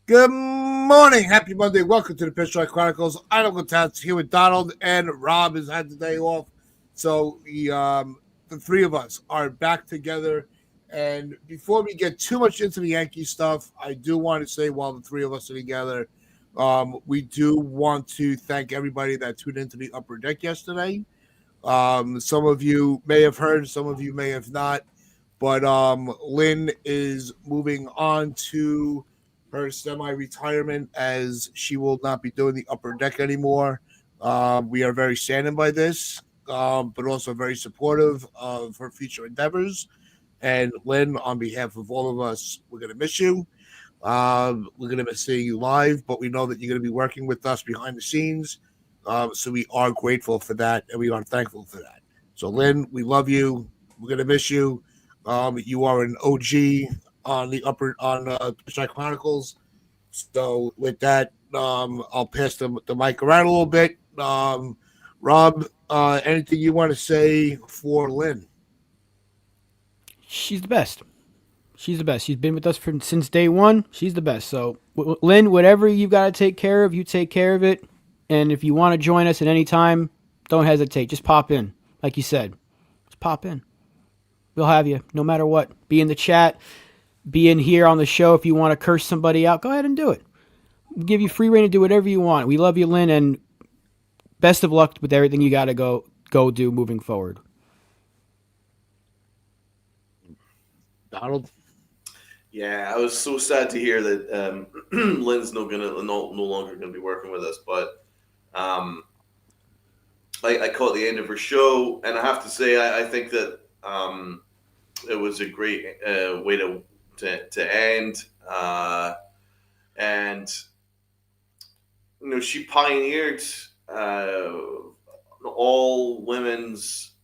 Good morning. Happy Monday. Welcome to the Pitchfork Chronicles. I don't go down here with Donald and Rob has had the day off. So the three of us are back together. And before we get too much into the Yankee stuff, I do want to say while the three of us are together, we do want to thank everybody that tuned into the upper deck yesterday. Some of you may have heard, some of you may have not. But Lynn is moving on to her semi-retirement as she will not be doing the upper deck anymore. We are very saddened by this, but also very supportive of her future endeavors. And Lynn, on behalf of all of us, we're going to miss you. We're going to miss seeing you live, but we know that you're going to be working with us behind the scenes. So we are grateful for that, and we are thankful for that. So, Lynn, we love you. We're going to miss you. You are an OG on the Pitchfork Chronicles. So with that, I'll pass the mic around a little bit. Rob, anything you want to say for Lynn? She's the best. She's the best. She's been with us since day one. She's the best. So, Lynn, whatever you've got to take care of, you take care of it. And if you want to join us at any time, don't hesitate. Just pop in. Like you said, just pop in. We'll have you no matter what. Be in the chat. Be in here on the show. If you want to curse somebody out, go ahead and do it. We'll give you free reign to do whatever you want. We love you, Lynn, and best of luck with everything you got to go do moving forward. Donald? Yeah, I was so sad to hear that Lynn's no longer gonna be working with us. But I caught the end of her show, and I have to say I think that it was a great way to end. And she pioneered all women's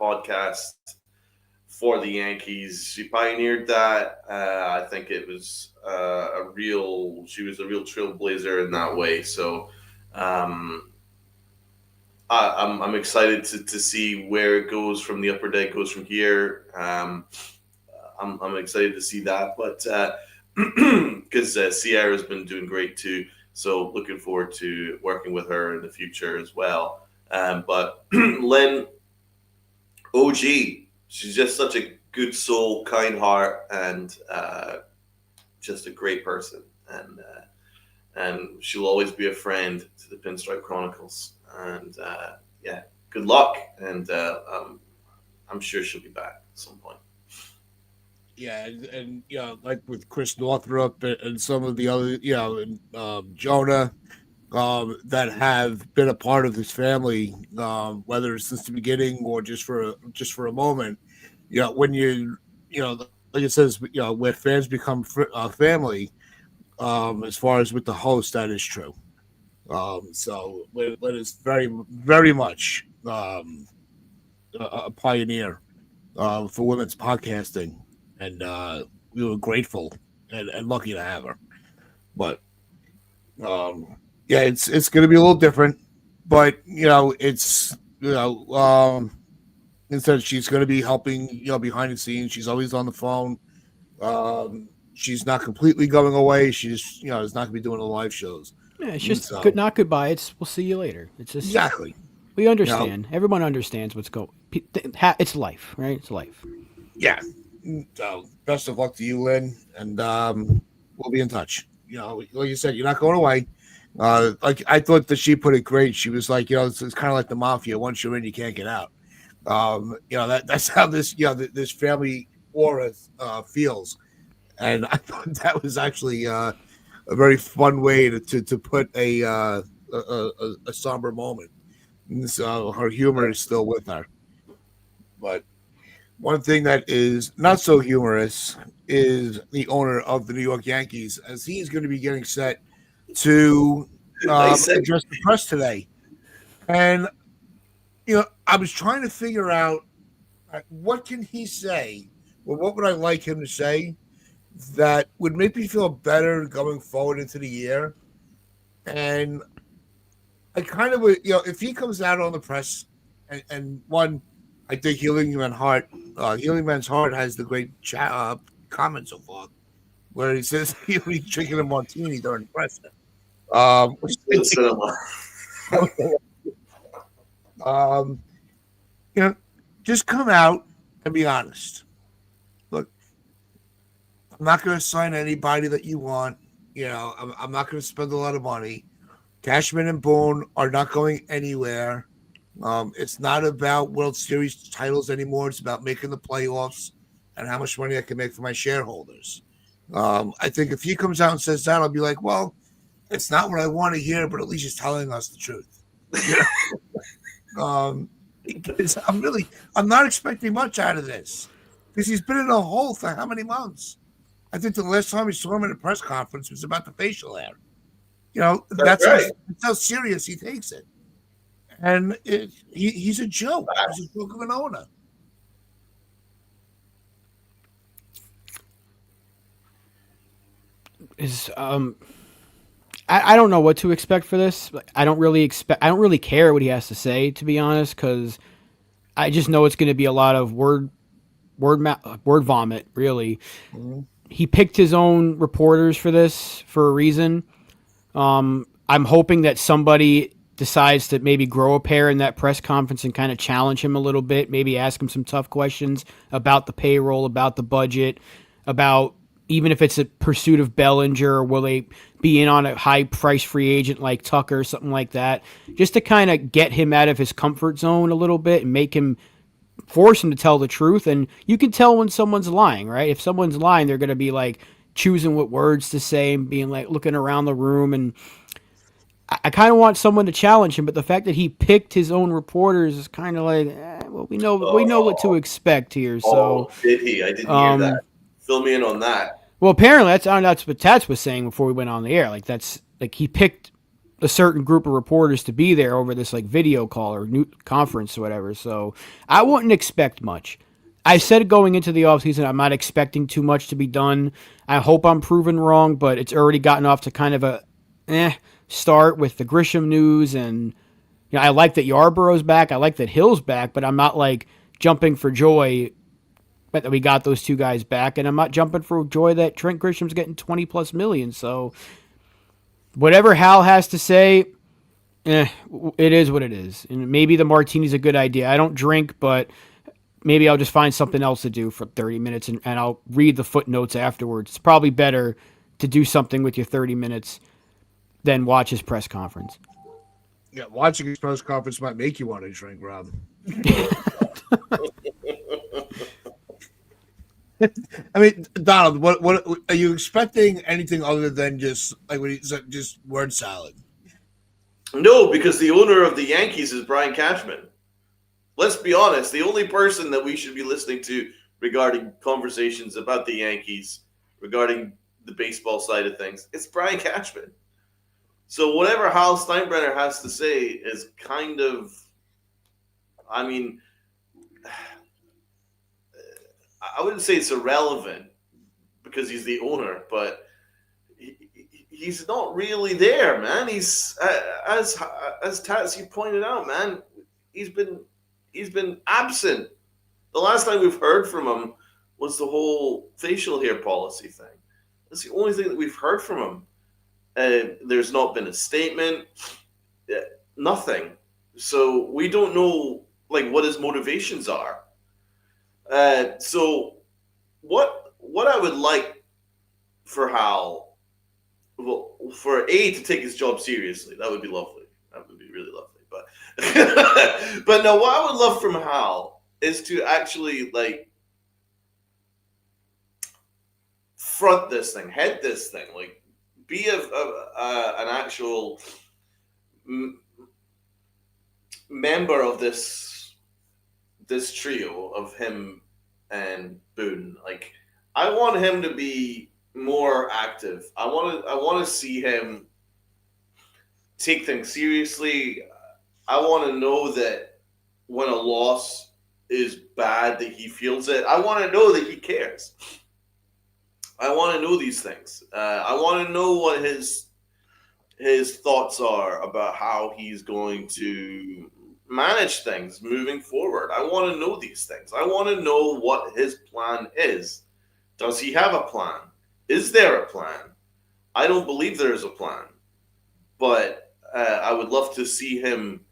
podcast for the Yankees. She pioneered that. I think it was she was a real trailblazer in that way. So I'm excited to see where it goes from the upper deck, goes from here. I'm excited to see that, but because Sierra's been doing great too. So looking forward to working with her in the future as well. But Lynn, OG, she's just such a good soul, kind heart, and just a great person. And she'll always be a friend to the Pinstripe Chronicles. And good luck. And I'm sure she'll be back at some point. Yeah, and like with Chris Northrup and some of the other, and Jonah, that have been a part of this family, whether it's since the beginning or just for a moment. When like it says, where fans become family. As far as with the host, that is true. So Lynn is very, very much a pioneer for women's podcasting. And we were grateful and lucky to have her. But it's going to be a little different. But it's instead she's going to be helping behind the scenes. She's always on the phone. She's not completely going away. She's is not going to be doing the live shows. Yeah, it's just good, not goodbye. It's we'll see you later. It's just exactly. We understand. Everyone understands what's going. It's life, right? It's life. Yeah. So best of luck to you, Lynn, and we'll be in touch. Like you said, you're not going away. Like I thought that she put it great. She was like, it's kind of like the mafia. Once you're in, you can't get out. That's how this this family aura feels, and I thought that was actually a very fun way to put a somber moment. And so her humor is still with her, but. One thing that is not so humorous is the owner of the New York Yankees, as he's going to be getting set to address the press today. And, I was trying to figure out what can he say, or what would I like him to say that would make me feel better going forward into the year. And I kind of would, if he comes out on the press and one, I think Healing Man's Heart has the great comment so far. where he says he's drinking a martini during the press. It's cinema. You know, just come out and be honest. Look, I'm not going to sign anybody that you want. You know, I'm not going to spend a lot of money. Cashman and Boone are not going anywhere. It's not about World Series titles anymore. It's about making the playoffs and how much money I can make for my shareholders. I think if he comes out and says that, I'll be like, well, it's not what I want to hear, but at least he's telling us the truth. Because I'm not expecting much out of this because he's been in a hole for how many months? I think the last time we saw him in a press conference was about the facial hair. You know, that's right. how serious he takes it. And he's a joke. He's a joke of an owner. I don't know what to expect for this. I don't really care what he has to say, to be honest, because I just know it's going to be a lot of word vomit. Really, he picked his own reporters for this for a reason. I'm hoping that somebody decides to maybe grow a pair in that press conference and kind of challenge him a little bit. Maybe ask him some tough questions about the payroll, about the budget, about even if it's a pursuit of Bellinger, or will they be in on a high price free agent like Tucker or something like that, just to kind of get him out of his comfort zone a little bit and force him to tell the truth. And you can tell when someone's lying, right? If someone's lying, they're going to be like choosing what words to say and being like looking around the room. And I kind of want someone to challenge him, but the fact that he picked his own reporters is kind of like, well, we know what to expect here. So did he? I didn't hear that. Fill me in on that. Well, apparently that's what Tats was saying before we went on the air. Like that's like he picked a certain group of reporters to be there over this like video call or new conference or whatever. So I wouldn't expect much. I said going into the offseason, I'm not expecting too much to be done. I hope I'm proven wrong, but it's already gotten off to kind of a start with the Grisham news. And you know, I like that Yarborough's back. I like that Hill's back, but I'm not like jumping for joy that we got those two guys back, and I'm not jumping for joy that Trent Grisham's getting 20 plus million. So whatever Hal has to say, it is what it is. And maybe the martini's a good idea. I don't drink, but maybe I'll just find something else to do for 30 minutes and I'll read the footnotes afterwards. It's probably better to do something with your 30 minutes than watch his press conference. Yeah, watching his press conference might make you want to drink, Rob. I mean, Donald, what are you expecting? Anything other than just like what he said, just word salad? No, because the owner of the Yankees is Brian Cashman. Let's be honest. The only person that we should be listening to regarding conversations about the Yankees, regarding the baseball side of things, it's Brian Cashman. So whatever Hal Steinbrenner has to say is kind of, I mean, I wouldn't say it's irrelevant because he's the owner, but he's not really there, man. He's as Tatsy pointed out, man. He's been absent. The last time we've heard from him was the whole facial hair policy thing. That's the only thing that we've heard from him. There's not been a statement, nothing. So we don't know like what his motivations are. So what I would like for Hal, well, for to take his job seriously, that would be lovely. That would be really lovely. But but no, what I would love from Hal is to actually like front this thing, head this thing, like be an actual member of this trio of him and Boone. Like, I want him to be more active. I want to see him take things seriously. I want to know that when a loss is bad, that he feels it. I want to know that he cares. I want to know these things. I want to know what his thoughts are about how he's going to manage things moving forward. I want to know these things. I want to know what his plan is. Does he have a plan? Is there a plan? I don't believe there is a plan, but I would love to see him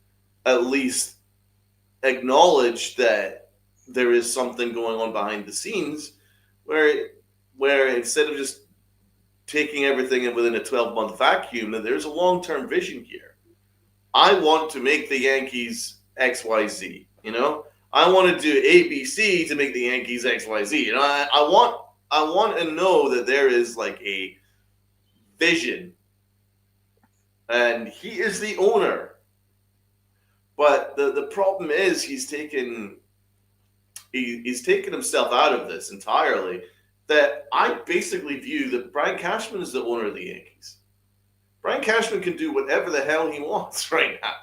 at least acknowledge that there is something going on behind the scenes, where instead of just taking everything in within a 12-month vacuum, that there's a long-term vision here. I want to make the Yankees XYZ, you know? I want to do ABC to make the Yankees XYZ. You know, I want to know that there is like a vision, and he is the owner. But the problem is he's taken himself out of this entirely. That I basically view that Brian Cashman is the owner of the Yankees. Brian Cashman can do whatever the hell he wants right now,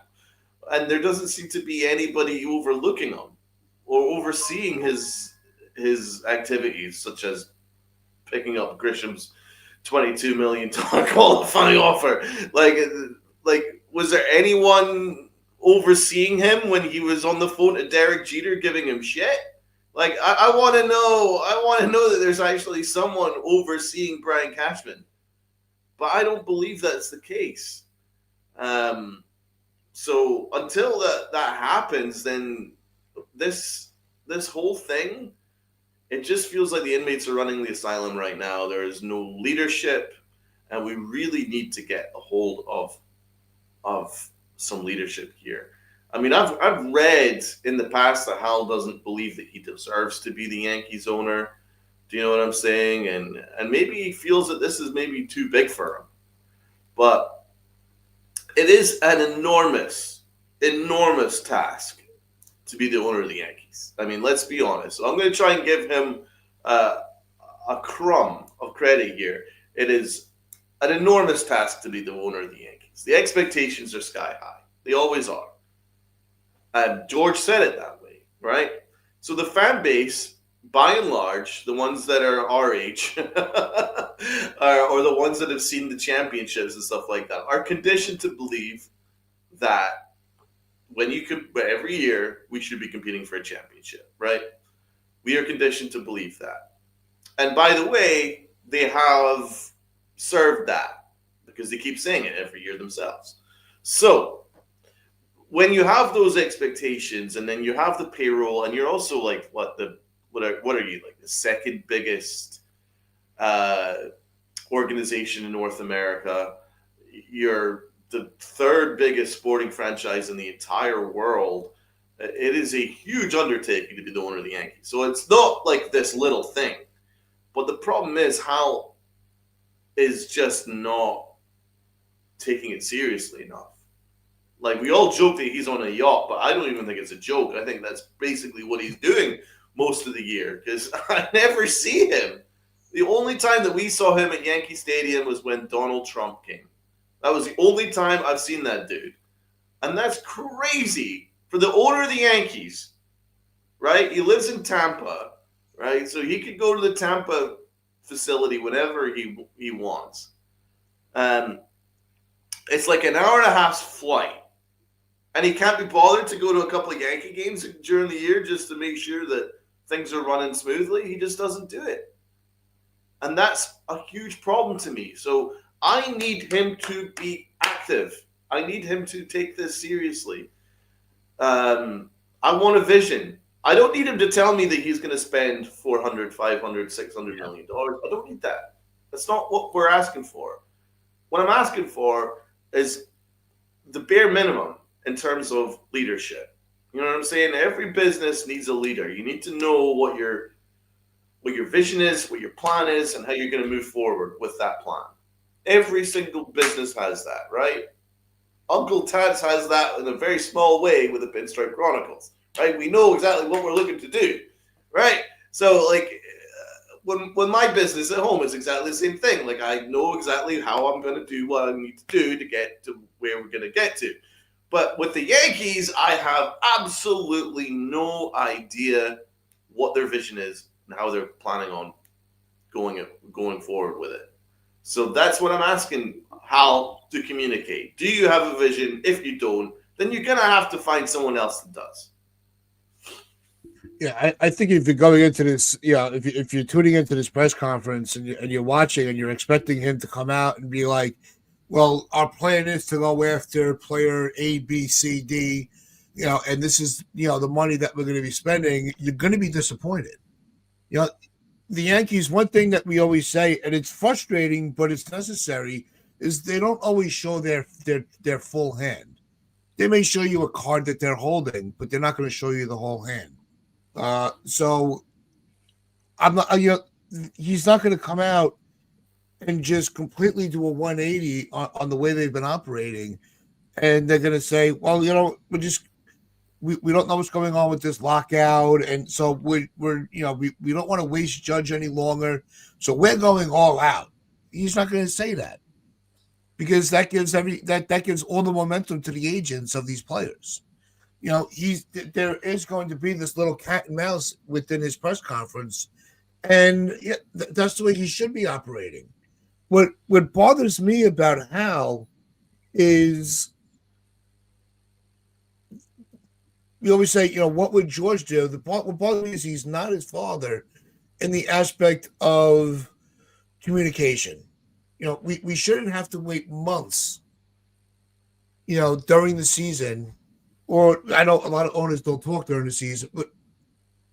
and there doesn't seem to be anybody overlooking him or overseeing his activities, such as picking up Grisham's $22 million qualifying offer. Like, was there anyone overseeing him when he was on the phone to Derek Jeter giving him shit? Like, I want to know. I want to know that there's actually someone overseeing Brian Cashman, but I don't believe that's the case. So until that happens, then this whole thing, it just feels like the inmates are running the asylum right now. There is no leadership, and we really need to get a hold of some leadership here. I mean, I've read in the past that Hal doesn't believe that he deserves to be the Yankees owner. Do you know what I'm saying? And maybe he feels that this is maybe too big for him. But it is an enormous task to be the owner of the Yankees. I mean, let's be honest. So I'm going to try and give him a crumb of credit here. It is an enormous task to be the owner of the Yankees. The expectations are sky high. They always are. And George said it that way, right? So the fan base, by and large, the ones that are our age, or the ones that have seen the championships and stuff like that, are conditioned to believe that every year we should be competing for a championship, right? We are conditioned to believe that. And by the way, they have served that because they keep saying it every year themselves. So when you have those expectations, and then you have the payroll, and you're also like what are you, like the second biggest organization in North America? You're the third biggest sporting franchise in the entire world. It is a huge undertaking to be the owner of the Yankees. So it's not like this little thing. But the problem is Hal is just not taking it seriously enough. Like, we all joke that he's on a yacht, but I don't even think it's a joke. I think that's basically what he's doing most of the year, because I never see him. The only time that we saw him at Yankee Stadium was when Donald Trump came. That was the only time I've seen that dude. And that's crazy for the owner of the Yankees, right? He lives in Tampa, right? So he could go to the Tampa facility whenever he wants. It's like an hour and a half's flight. And he can't be bothered to go to a couple of Yankee games during the year just to make sure that things are running smoothly. He just doesn't do it. And that's a huge problem to me. So I need him to be active. I need him to take this seriously. I want a vision. I don't need him to tell me that he's going to spend $400, $500, $600 million. I don't need that. That's not what we're asking for. What I'm asking for is the bare minimum in terms of leadership. You know what I'm saying? Every business needs a leader. You need to know what your vision is, what your plan is, and how you're going to move forward with that plan. Every single business has that, right? Uncle Tats has that in a very small way with the Pinstripe Chronicles, right? We know exactly what we're looking to do, right? So, like, when my business at home is exactly the same thing. Like, I know exactly how I'm going to do what I need to do to get to where we're going to get to. But with the Yankees, I have absolutely no idea what their vision is and how they're planning on going forward with it. So that's what I'm asking Hal to communicate. Do you have a vision? If you don't, then you're going to have to find someone else that does. Yeah, I think if you're going into this, if you're tuning into this press conference and you're watching and you're expecting him to come out and be like, well, our plan is to go after player A, B, C, D, and this is, the money that we're going to be spending, you're going to be disappointed. You know, the Yankees, one thing that we always say, and it's frustrating, but it's necessary, is they don't always show their full hand. They may show you a card that they're holding, but they're not going to show you the whole hand. So I'm not, he's not going to come out and just completely do a 180 on the way they've been operating, and they're going to say, well, we don't know what's going on with this lockout, and so we don't want to waste Judge any longer, so we're going all out. He's not going to say that because that gives that gives all the momentum to the agents of these players. There is going to be this little cat and mouse within his press conference, and that's the way he should be operating. What bothers me about Hal is we always say, what would George do? What bothers me is he's not his father in the aspect of communication. We shouldn't have to wait months, during the season. Or I know a lot of owners don't talk during the season, but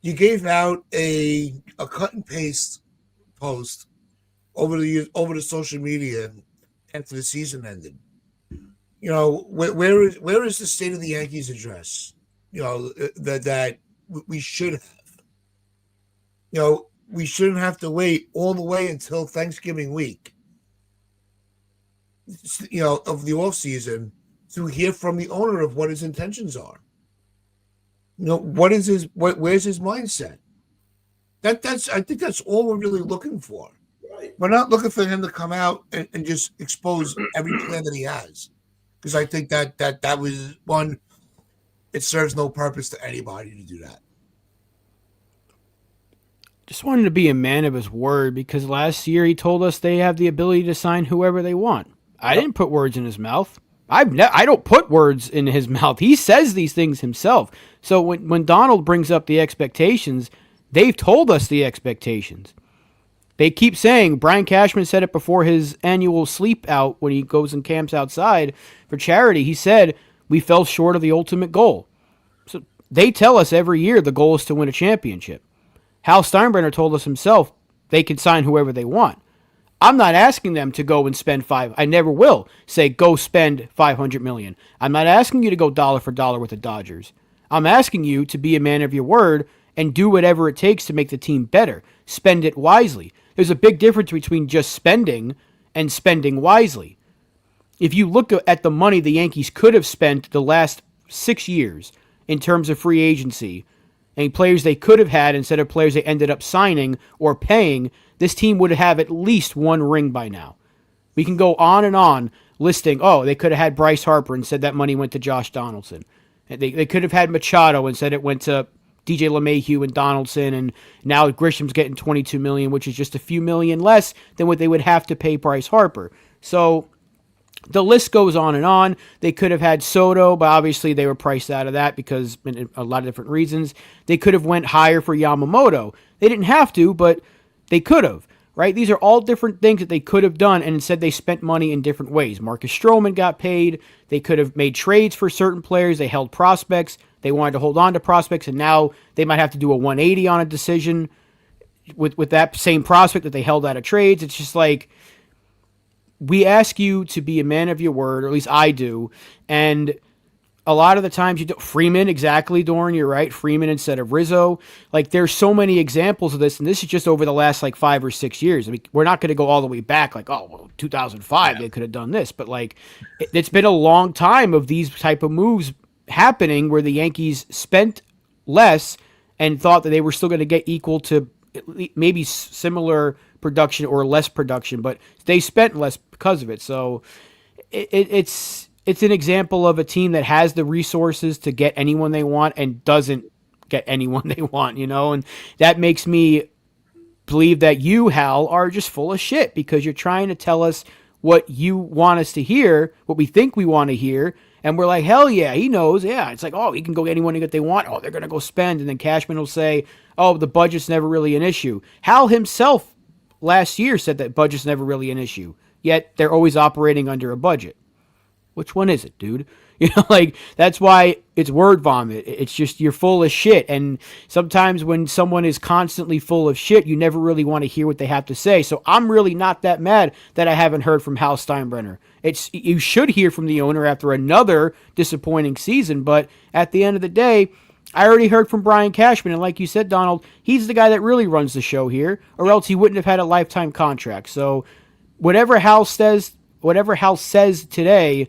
you gave out a cut and paste post over the social media after the season ended. Where is the state of the Yankees address? That we should have. We shouldn't have to wait all the way until Thanksgiving week. Of the off season to hear from the owner of what his intentions are. Where's his mindset? I think that's all we're really looking for. Right. We're not looking for him to come out and just expose every plan that he has. Because I think that was one, it serves no purpose to anybody to do that. Just wanted to be a man of his word because last year he told us they have the ability to sign whoever they want. I didn't put words in his mouth. I don't put words in his mouth. He says these things himself. So when Donald brings up the expectations, they've told us the expectations. They keep saying, Brian Cashman said it before his annual sleep out when he goes and camps outside for charity. He said, we fell short of the ultimate goal. So they tell us every year the goal is to win a championship. Hal Steinbrenner told us himself they can sign whoever they want. I'm not asking them to go and spend I never will say go spend $500 million. I'm not asking you to go dollar for dollar with the Dodgers. I'm asking you to be a man of your word and do whatever it takes to make the team better. Spend it wisely. There's a big difference between just spending and spending wisely. If you look at the money the Yankees could have spent the last 6 years in terms of free agency and players they could have had instead of players they ended up signing or paying, this team would have at least one ring by now. We can go on and on listing, they could have had Bryce Harper and said that money went to Josh Donaldson. They could have had Machado and said it went to DJ LeMahieu and Donaldson, and now Grisham's getting $22 million, which is just a few million less than what they would have to pay Bryce Harper. So the list goes on and on. They could have had Soto, but obviously they were priced out of that because a lot of different reasons. They could have went higher for Yamamoto. They didn't have to, but they could have, right? These are all different things that they could have done, and instead they spent money in different ways. Marcus Stroman got paid. They could have made trades for certain players. They held prospects. They wanted to hold on to prospects, and now they might have to do a 180 on a decision with that same prospect that they held out of trades. It's just like, we ask you to be a man of your word, or at least I do, and a lot of the times you do. Freeman, exactly, Doran, you're right. Freeman instead of Rizzo. Like, there's so many examples of this, and this is just over the last, 5 or 6 years. I mean, we're not going to go all the way back, 2005, they could have done this. But, it's been a long time of these type of moves happening where the Yankees spent less and thought that they were still going to get equal to maybe similar production or less production, but they spent less because of it. So it's an example of a team that has the resources to get anyone they want and doesn't get anyone they want, and that makes me believe that you, Hal, are just full of shit because you're trying to tell us what you want us to hear, what we think we want to hear, And we're like, hell yeah, he knows. Yeah, it's like, oh, he can go get anyone that they want. Oh, they're going to go spend. And then Cashman will say, oh, the budget's never really an issue. Hal himself last year said that budget's never really an issue, yet they're always operating under a budget. Which one is it, dude? Like, that's why it's word vomit. It's just, you're full of shit. And sometimes when someone is constantly full of shit, you never really want to hear what they have to say. So I'm really not that mad that I haven't heard from Hal Steinbrenner. You should hear from the owner after another disappointing season, but at the end of the day, I already heard from Brian Cashman, and like you said, Donald, he's the guy that really runs the show here, or else he wouldn't have had a lifetime contract. So whatever Hal says today,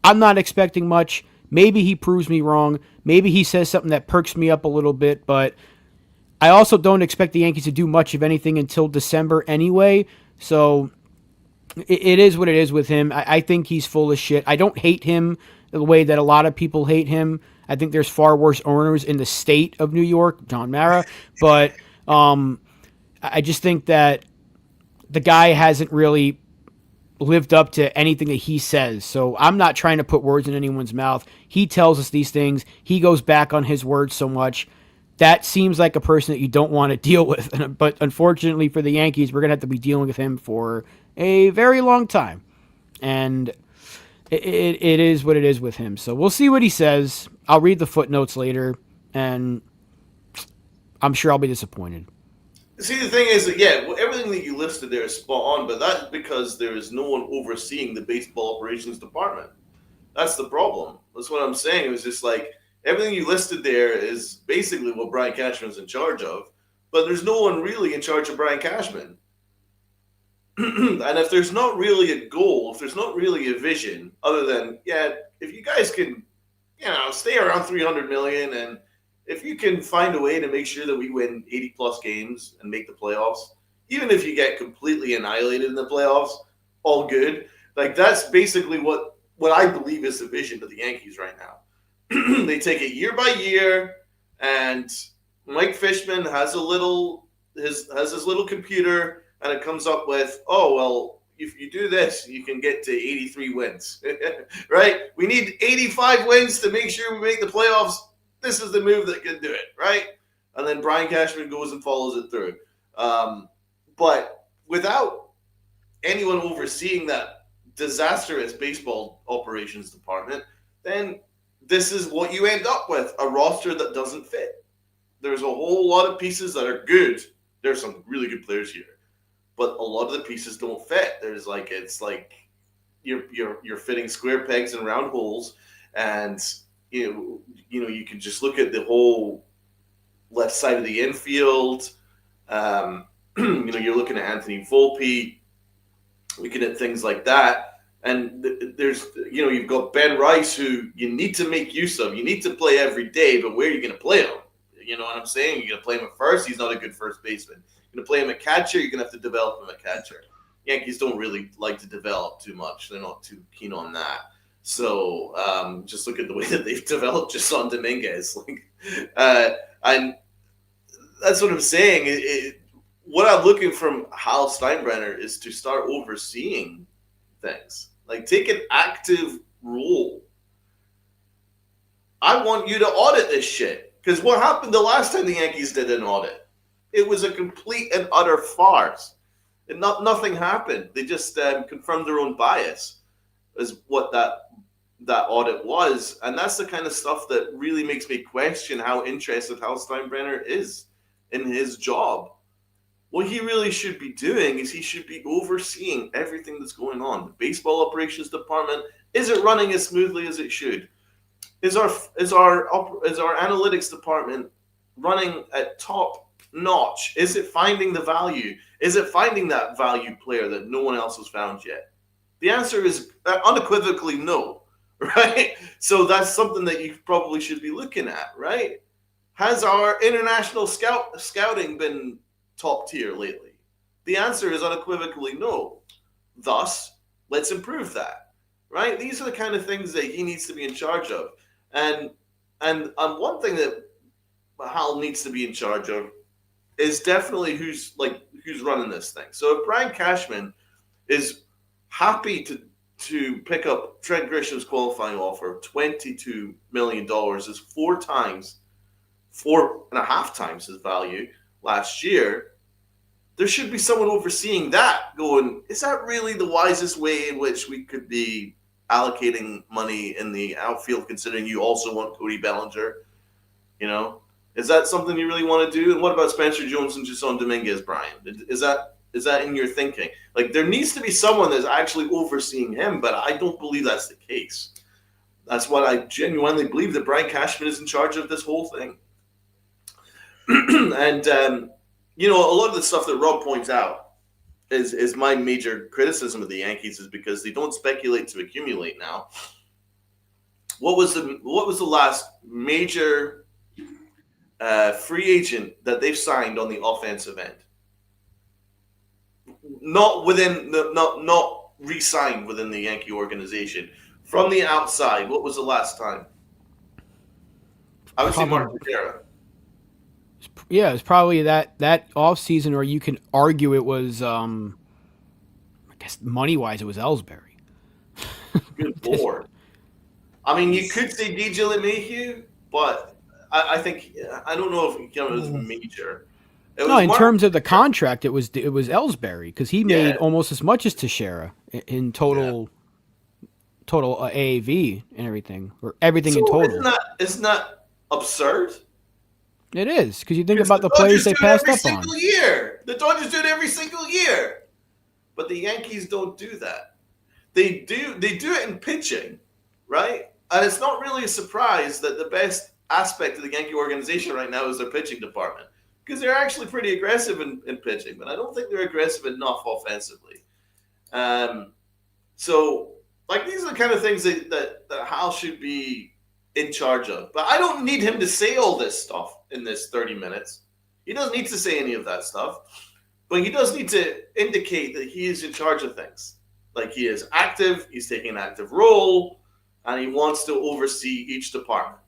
I'm not expecting much. Maybe he proves me wrong. Maybe he says something that perks me up a little bit, but I also don't expect the Yankees to do much of anything until December anyway. So it is what it is with him. I think he's full of shit. I don't hate him the way that a lot of people hate him. I think there's far worse owners in the state of New York, John Mara. But I just think that the guy hasn't really lived up to anything that he says. So I'm not trying to put words in anyone's mouth. He tells us these things. He goes back on his words so much. That seems like a person that you don't want to deal with. But unfortunately for the Yankees, we're going to have to be dealing with him for a very long time. And it is what it is with him. So we'll see what he says. I'll read the footnotes later, and I'm sure I'll be disappointed. See, the thing is that, yeah, everything that you listed there is spot on, but that's because there is no one overseeing the baseball operations department. That's the problem. That's what I'm saying. It was just like everything you listed there is basically what Brian Cashman's in charge of, but there's no one really in charge of Brian Cashman. And if there's not really a goal, if there's not really a vision, other than, yeah, if you guys can, stay around 300 million, and if you can find a way to make sure that we win 80 plus games and make the playoffs, even if you get completely annihilated in the playoffs, all good. Like, that's basically what I believe is the vision of the Yankees right now. They take it year by year, and Mike Fishman has his little computer, and it comes up with, oh, well, if you do this, you can get to 83 wins, right? We need 85 wins to make sure we make the playoffs. This is the move that can do it, right? And then Brian Cashman goes and follows it through. But without anyone overseeing that disastrous baseball operations department, then this is what you end up with, a roster that doesn't fit. There's a whole lot of pieces that are good. There's some really good players here, but a lot of the pieces don't fit. It's like you're fitting square pegs in round holes, and you can just look at the whole left side of the infield. You're looking at Anthony Volpe, looking at things like that. And there's, you've got Ben Rice, who you need to make use of. You need to play every day, but where are you going to play him? You know what I'm saying? You're going to play him at first. He's not a good first baseman. You're going to play him at catcher. You're going to have to develop him at catcher. Yankees don't really like to develop too much. They're not too keen on that. So just look at the way that they've developed Jason Dominguez. And that's what I'm saying. What I'm looking from Hal Steinbrenner is to start overseeing things. Like, take an active role. I want you to audit this shit. Because what happened the last time the Yankees did an audit? It was a complete and utter farce. And nothing happened. They just confirmed their own bias as what that audit was. And that's the kind of stuff that really makes me question how interested Hal Steinbrenner is in his job. What he really should be doing is he should be overseeing everything that's going on. The baseball operations department, is it running as smoothly as it should? Is our analytics department running at top notch? Is it finding the value? Is it finding that value player that no one else has found yet? The answer is unequivocally no, right? So that's something that you probably should be looking at, right? Has our international scouting been top tier lately? The answer is unequivocally no. Thus, let's improve that, right? These are the kind of things that he needs to be in charge of. And one thing that Hal needs to be in charge of is definitely who's running this thing. So if Brian Cashman is happy to pick up Trent Grisham's qualifying offer of $22 million is 4.5 times his value last year. There should be someone overseeing that going, is that really the wisest way in which we could be allocating money in the outfield, considering you also want Cody Bellinger? You know, is that something you really want to do? And what about Spencer Jones and Jason Dominguez, Brian? Is that in your thinking? Like, there needs to be someone that's actually overseeing him, but I don't believe that's the case. That's what I genuinely believe, that Brian Cashman is in charge of this whole thing. And, you know, a lot of the stuff that Rob points out is my major criticism of the Yankees, is because they don't speculate to accumulate now. What was the last major free agent that they've signed on the offensive end? Not re-signed within the Yankee organization. From the outside, what was the last time? I would say Mark Teixeira. Yeah, it's probably that offseason, or you can argue it was, I guess money-wise, it was Ellsbury. Good Lord. I mean, you could say DJ LeMahieu, but I think, I don't know if it was major. In terms of the contract, it was Ellsbury, because he made almost as much as Teixeira in total AAV and everything, or everything in total. Isn't that absurd? It is, because you think about the players they passed up on. The Dodgers do it every single year, but the Yankees don't do that. They do it in pitching, right? And it's not really a surprise that the best aspect of the Yankee organization right now is their pitching department, because they're actually pretty aggressive in pitching, but I don't think they're aggressive enough offensively. So, like, these are the kind of things that Hal should be in charge of. But I don't need him to say all this stuff in this 30 minutes. He doesn't need to say any of that stuff. But he does need to indicate that he is in charge of things. Like, he is active, he's taking an active role, and he wants to oversee each department.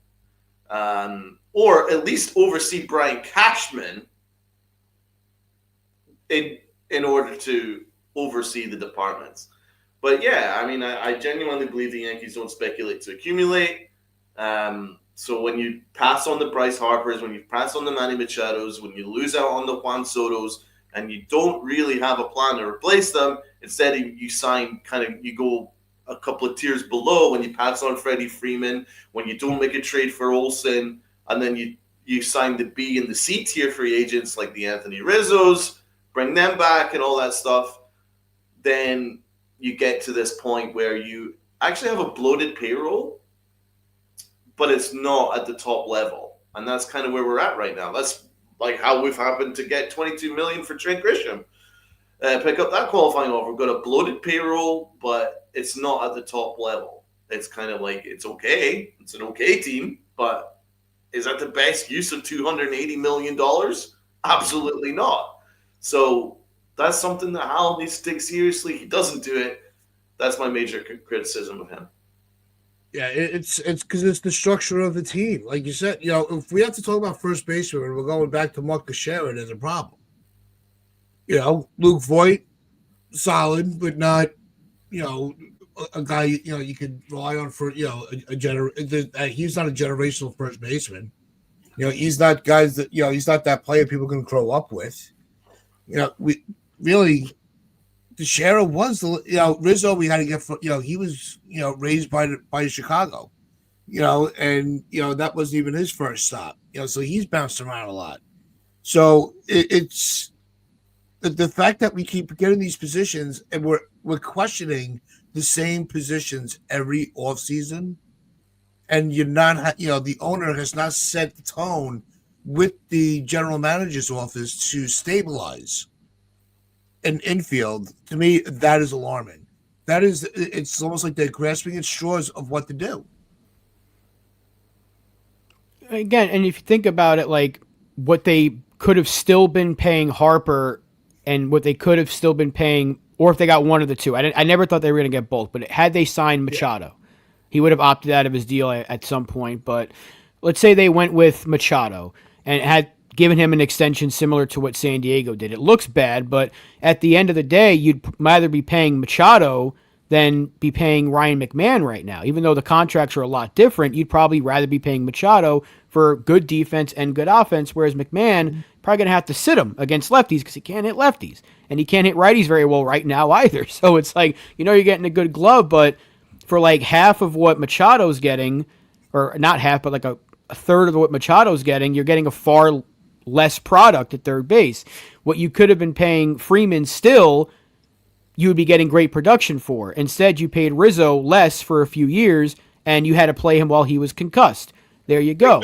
Or at least oversee Brian Cashman in order to oversee the departments. But yeah, I mean, I genuinely believe the Yankees don't speculate to accumulate. So when you pass on the Bryce Harpers, when you pass on the Manny Machados, when you lose out on the Juan Sotos, and you don't really have a plan to replace them, instead you go a couple of tiers below when you pass on Freddie Freeman, when you don't make a trade for Olsen, and then you sign the B and the C tier free agents like the Anthony Rizzos, bring them back and all that stuff, then you get to this point where you actually have a bloated payroll, but it's not at the top level. And that's kind of where we're at right now. That's like how we've happened to get $22 million for Trent Grisham. Pick up that qualifying offer. We've got a bloated payroll, but it's not at the top level. It's kind of like, it's okay. It's an okay team, but is that the best use of $280 million? Absolutely not. So that's something that Hal needs to take seriously. He doesn't do it. That's my major criticism of him. Yeah, it's because it's the structure of the team. Like you said, you know, if we have to talk about first baseman and we're going back to Mark Teixeira, there's a problem. You know, Luke Voigt, solid, but not, you know, a guy, you know, you could rely on for, you know, he's not a generational first baseman. You know, he's not guys that, you know, he's not that player people can grow up with. You know, we really, Teixeira was the, you know, Rizzo we had to get, you know, he was, you know, raised by Chicago, you know, and, you know, that wasn't even his first stop, you know, so he's bounced around a lot. So it's the fact that we keep getting these positions and we're questioning the same positions every offseason, and you're not, you know, the owner has not set the tone with the general manager's office to stabilize an infield. To me, that is alarming. It's almost like they're grasping at straws of what to do. Again, and if you think about it, like what they could have still been paying Harper and what they could have still been paying, or if they got one of the two. I never thought they were going to get both, but had they signed Machado, he would have opted out of his deal at some point. But let's say they went with Machado and had given him an extension similar to what San Diego did. It looks bad, but at the end of the day, you'd either be paying Machado than be paying Ryan McMahon right now. Even though the contracts are a lot different, you'd probably rather be paying Machado for good defense and good offense, whereas McMahon probably going to have to sit him against lefties because he can't hit lefties. And he can't hit righties very well right now either. So it's like, you're getting a good glove, but for like half of what Machado's getting, or not half, but like a third of what Machado's getting, you're getting a far less product at third base. What you could have been paying Freeman still, you would be getting great production for. Instead, you paid Rizzo less for a few years, and you had to play him while he was concussed. There you go.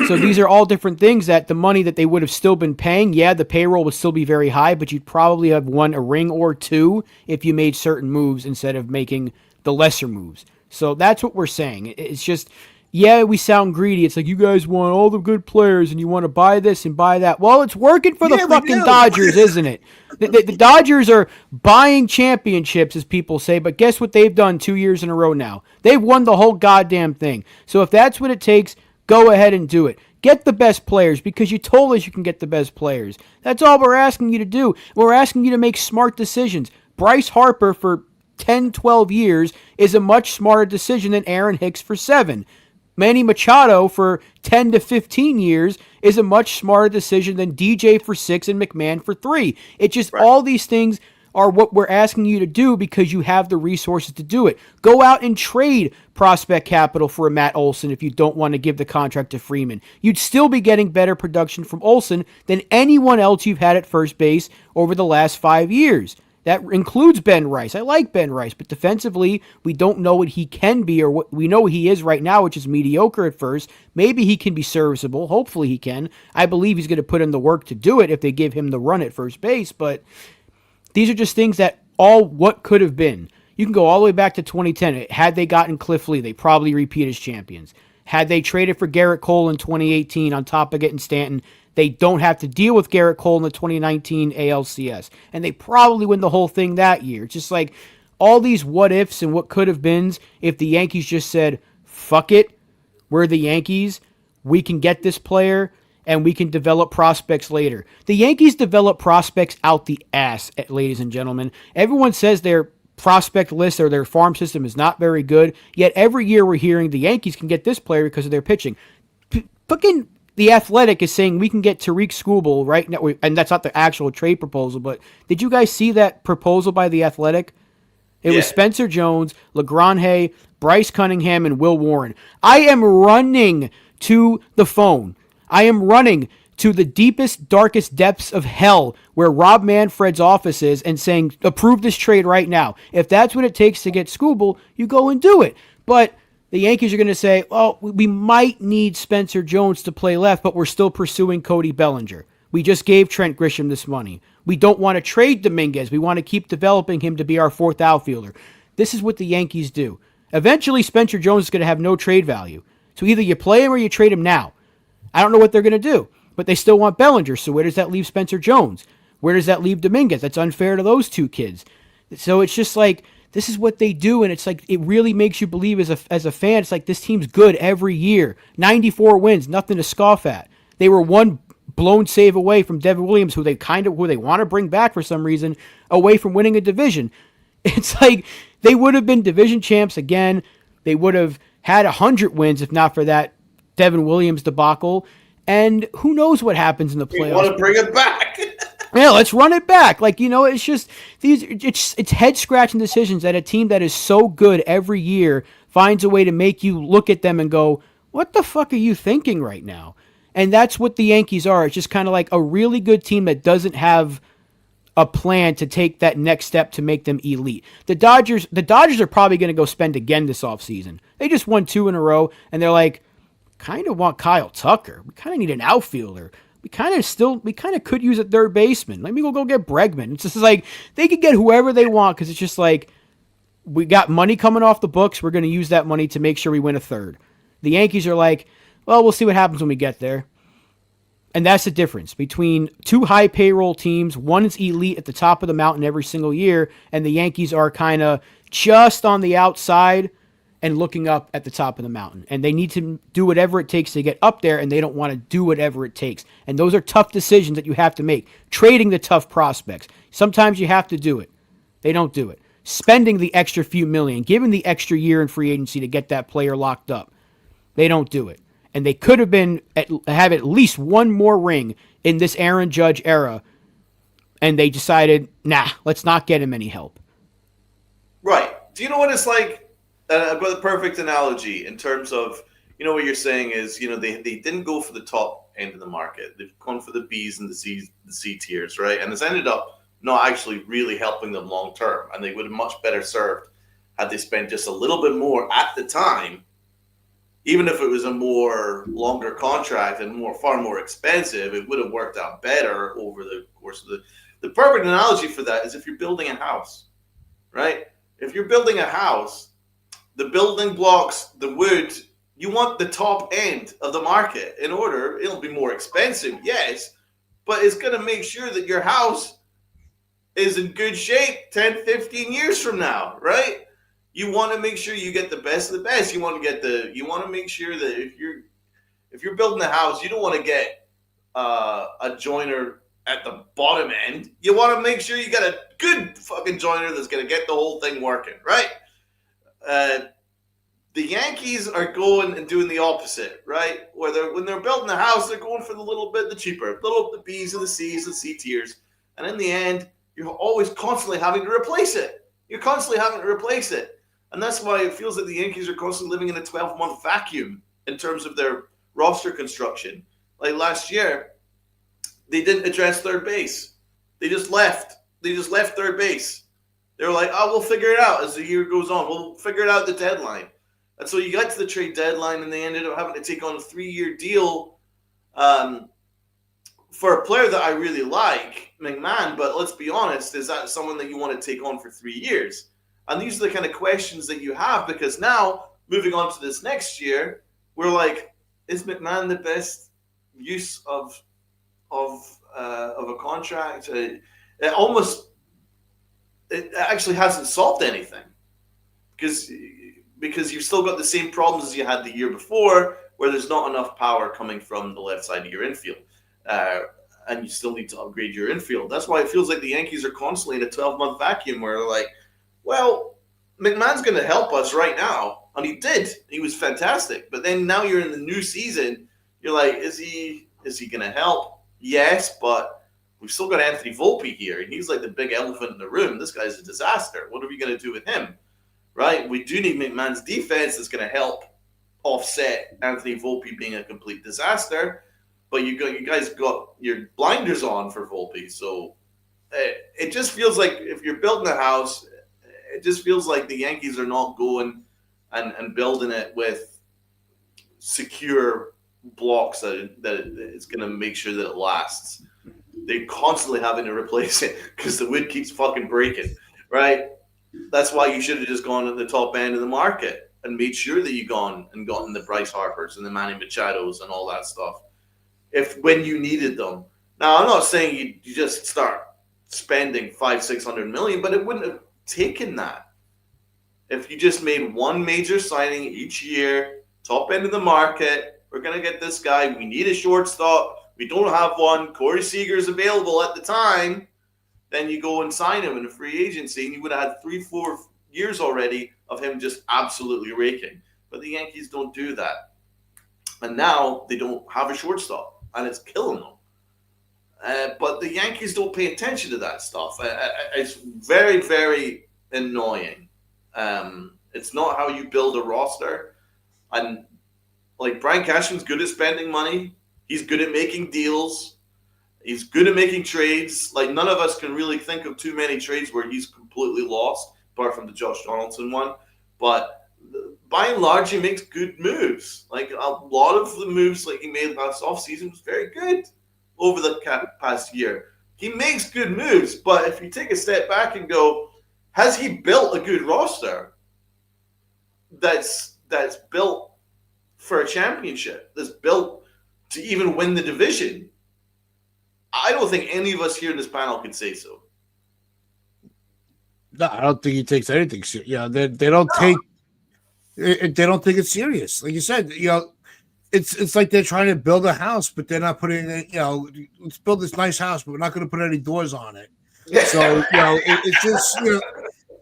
So these are all different things that the money that they would have still been paying, yeah, the payroll would still be very high, but you'd probably have won a ring or two if you made certain moves instead of making the lesser moves. So that's what we're saying. It's just, yeah, we sound greedy. It's like, you guys want all the good players and you want to buy this and buy that. Well, it's working for the fucking Dodgers, isn't it? The Dodgers are buying championships, as people say, but guess what they've done 2 years in a row now? They've won the whole goddamn thing. So if that's what it takes, go ahead and do it. Get the best players because you told us you can get the best players. That's all we're asking you to do. We're asking you to make smart decisions. Bryce Harper for 10, 12 years is a much smarter decision than Aaron Hicks for 7. Manny Machado for 10 to 15 years is a much smarter decision than DJ for 6 and McMahon for 3. It just, all these things are what we're asking you to do because you have the resources to do it. Go out and trade prospect capital for a Matt Olson if you don't want to give the contract to Freeman. You'd still be getting better production from Olson than anyone else you've had at first base over the last 5 years. That includes Ben Rice. I like Ben Rice, but defensively, we don't know what he can be, or what we know he is right now, which is mediocre at first. Maybe he can be serviceable. Hopefully he can. I believe he's going to put in the work to do it if they give him the run at first base, but these are just things that all what could have been. You can go all the way back to 2010. Had they gotten Cliff Lee, they probably repeat as champions. Had they traded for Garrett Cole in 2018 on top of getting Stanton, they don't have to deal with Garrett Cole in the 2019 ALCS. And they probably win the whole thing that year. Just like all these what ifs and what could have beens if the Yankees just said, fuck it, we're the Yankees, we can get this player, and we can develop prospects later. The Yankees develop prospects out the ass, ladies and gentlemen. Everyone says their prospect list or their farm system is not very good, yet every year we're hearing the Yankees can get this player because of their pitching. Fucking The Athletic is saying we can get Tariq Skubal right now, and that's not the actual trade proposal, but did you guys see that proposal by The Athletic? It was Spencer Jones, LeGrand, Bryce Cunningham, and Will Warren. I am running to the phone. I am running to the deepest, darkest depths of hell where Rob Manfred's office is and saying, approve this trade right now. If that's what it takes to get Skubal, you go and do it. But the Yankees are going to say, well, we might need Spencer Jones to play left, but we're still pursuing Cody Bellinger. We just gave Trent Grisham this money. We don't want to trade Dominguez. We want to keep developing him to be our fourth outfielder. This is what the Yankees do. Eventually, Spencer Jones is going to have no trade value. So either you play him or you trade him now. I don't know what they're going to do, but they still want Bellinger. So where does that leave Spencer Jones? Where does that leave Dominguez? That's unfair to those two kids. So it's just like, this is what they do, and it's like it really makes you believe as a fan. It's like this team's good every year. 94 wins, nothing to scoff at. They were one blown save away from Devin Williams, who they want to bring back for some reason, away from winning a division. It's like they would have been division champs again. They would have had 100 wins if not for that Devin Williams debacle. And who knows what happens in the playoffs? You want to bring it back? Yeah, let's run it back. Like, it's just it's head scratching decisions that a team that is so good every year finds a way to make you look at them and go, what the fuck are you thinking right now? And that's what the Yankees are. It's just kind of like a really good team that doesn't have a plan to take that next step to make them elite. The Dodgers are probably going to go spend again this offseason. They just won 2 in a row, and they're like, kind of want Kyle Tucker. We kind of need an outfielder. We kind of could use a third baseman. Let me go get Bregman. It's just like they could get whoever they want because it's just like we got money coming off the books. We're going to use that money to make sure we win a third. The Yankees are like, well, we'll see what happens when we get there. And that's the difference between two high payroll teams. One is elite at the top of the mountain every single year, and the Yankees are kind of just on the outside and looking up at the top of the mountain. And they need to do whatever it takes to get up there, and they don't want to do whatever it takes. And those are tough decisions that you have to make. Trading the tough prospects. Sometimes you have to do it. They don't do it. spending the extra few million, giving the extra year in free agency to get that player locked up. They don't do it. And they could have have at least one more ring in this Aaron Judge era, and they decided, nah, let's not get him any help. Right. Do you know what it's like? But the perfect analogy in terms of, what you're saying is, they didn't go for the top end of the market. They've gone for the B's and the C tiers, right? And it's ended up not actually really helping them long term. And they would have much better served had they spent just a little bit more at the time, even if it was a more longer contract and far more expensive. It would have worked out better over the course of the perfect analogy for that is if you're building a house, right? If you're building a house, the building blocks, the wood, you want the top end of the market in order. It'll be more expensive, yes, but it's going to make sure that your house is in good shape 10, 15 years from now, right? You want to make sure you get the best of the best. You want to make sure that if you're building a house, you don't want to get a joiner at the bottom end. You want to make sure you got a good fucking joiner that's going to get the whole thing working, right? The Yankees are going and doing the opposite, right? When they're building a house, they're going for the cheaper, the B's and the C's and C tiers. And in the end, you're always constantly having to replace it. And that's why it feels like the Yankees are constantly living in a 12-month vacuum in terms of their roster construction. Like last year, they didn't address third base. They just left. Third base. They were like, oh, we'll figure it out as the year goes on. We'll figure it out at the deadline. And so you got to the trade deadline, and they ended up having to take on a 3-year deal for a player that I really like, McMahon. But let's be honest, is that someone that you want to take on for 3 years? And these are the kind of questions that you have, because now, moving on to this next year, we're like, is McMahon the best use of a contract? It actually hasn't solved anything, because you've still got the same problems as you had the year before, where there's not enough power coming from the left side of your infield, and you still need to upgrade your infield. That's why it feels like the Yankees are constantly in a 12-month vacuum where they're like, well, McMahon's going to help us right now, and he did. He was fantastic. But then now you're in the new season. You're like, is he going to help? Yes, but we've still got Anthony Volpe here, and he's like the big elephant in the room. This guy's a disaster. What are we going to do with him? Right? We do need McMahon's defense that's going to help offset Anthony Volpe being a complete disaster. But you guys got your blinders on for Volpe. So it just feels like if you're building a house, it just feels like the Yankees are not going and building it with secure blocks that it's going to make sure that it lasts. They're constantly having to replace it because the wood keeps fucking breaking, right? That's why you should have just gone at the top end of the market and made sure that you gotten the Bryce Harpers and the Manny Machados and all that stuff when you needed them. Now, I'm not saying you just start spending $500-600 million, but it wouldn't have taken that if you just made one major signing each year, top end of the market. We're going to get this guy. We need a shortstop. We don't have one. Corey Seager's available at the time. Then you go and sign him in a free agency, and you would have had 3-4 years already of him just absolutely raking. But the Yankees don't do that. And now they don't have a shortstop, and it's killing them. But the Yankees don't pay attention to that stuff. It's very, very annoying. It's not how you build a roster. And like Brian Cashman's good at spending money. He's good at making deals. He's good at making trades. Like, none of us can really think of too many trades where he's completely lost, apart from the Josh Donaldson one. But by and large, he makes good moves. Like, a lot of the moves like he made last offseason was very good over the past year. He makes good moves, but if you take a step back and go, has he built a good roster that's built for a championship, that's built to even win the division? I don't think any of us here in this panel could say so. No, I don't think he takes anything serious. Yeah, they don't take it. They don't think it's serious. Like you said, it's like they're trying to build a house, but they're not putting let's build this nice house, but we're not going to put any doors on it. So it's just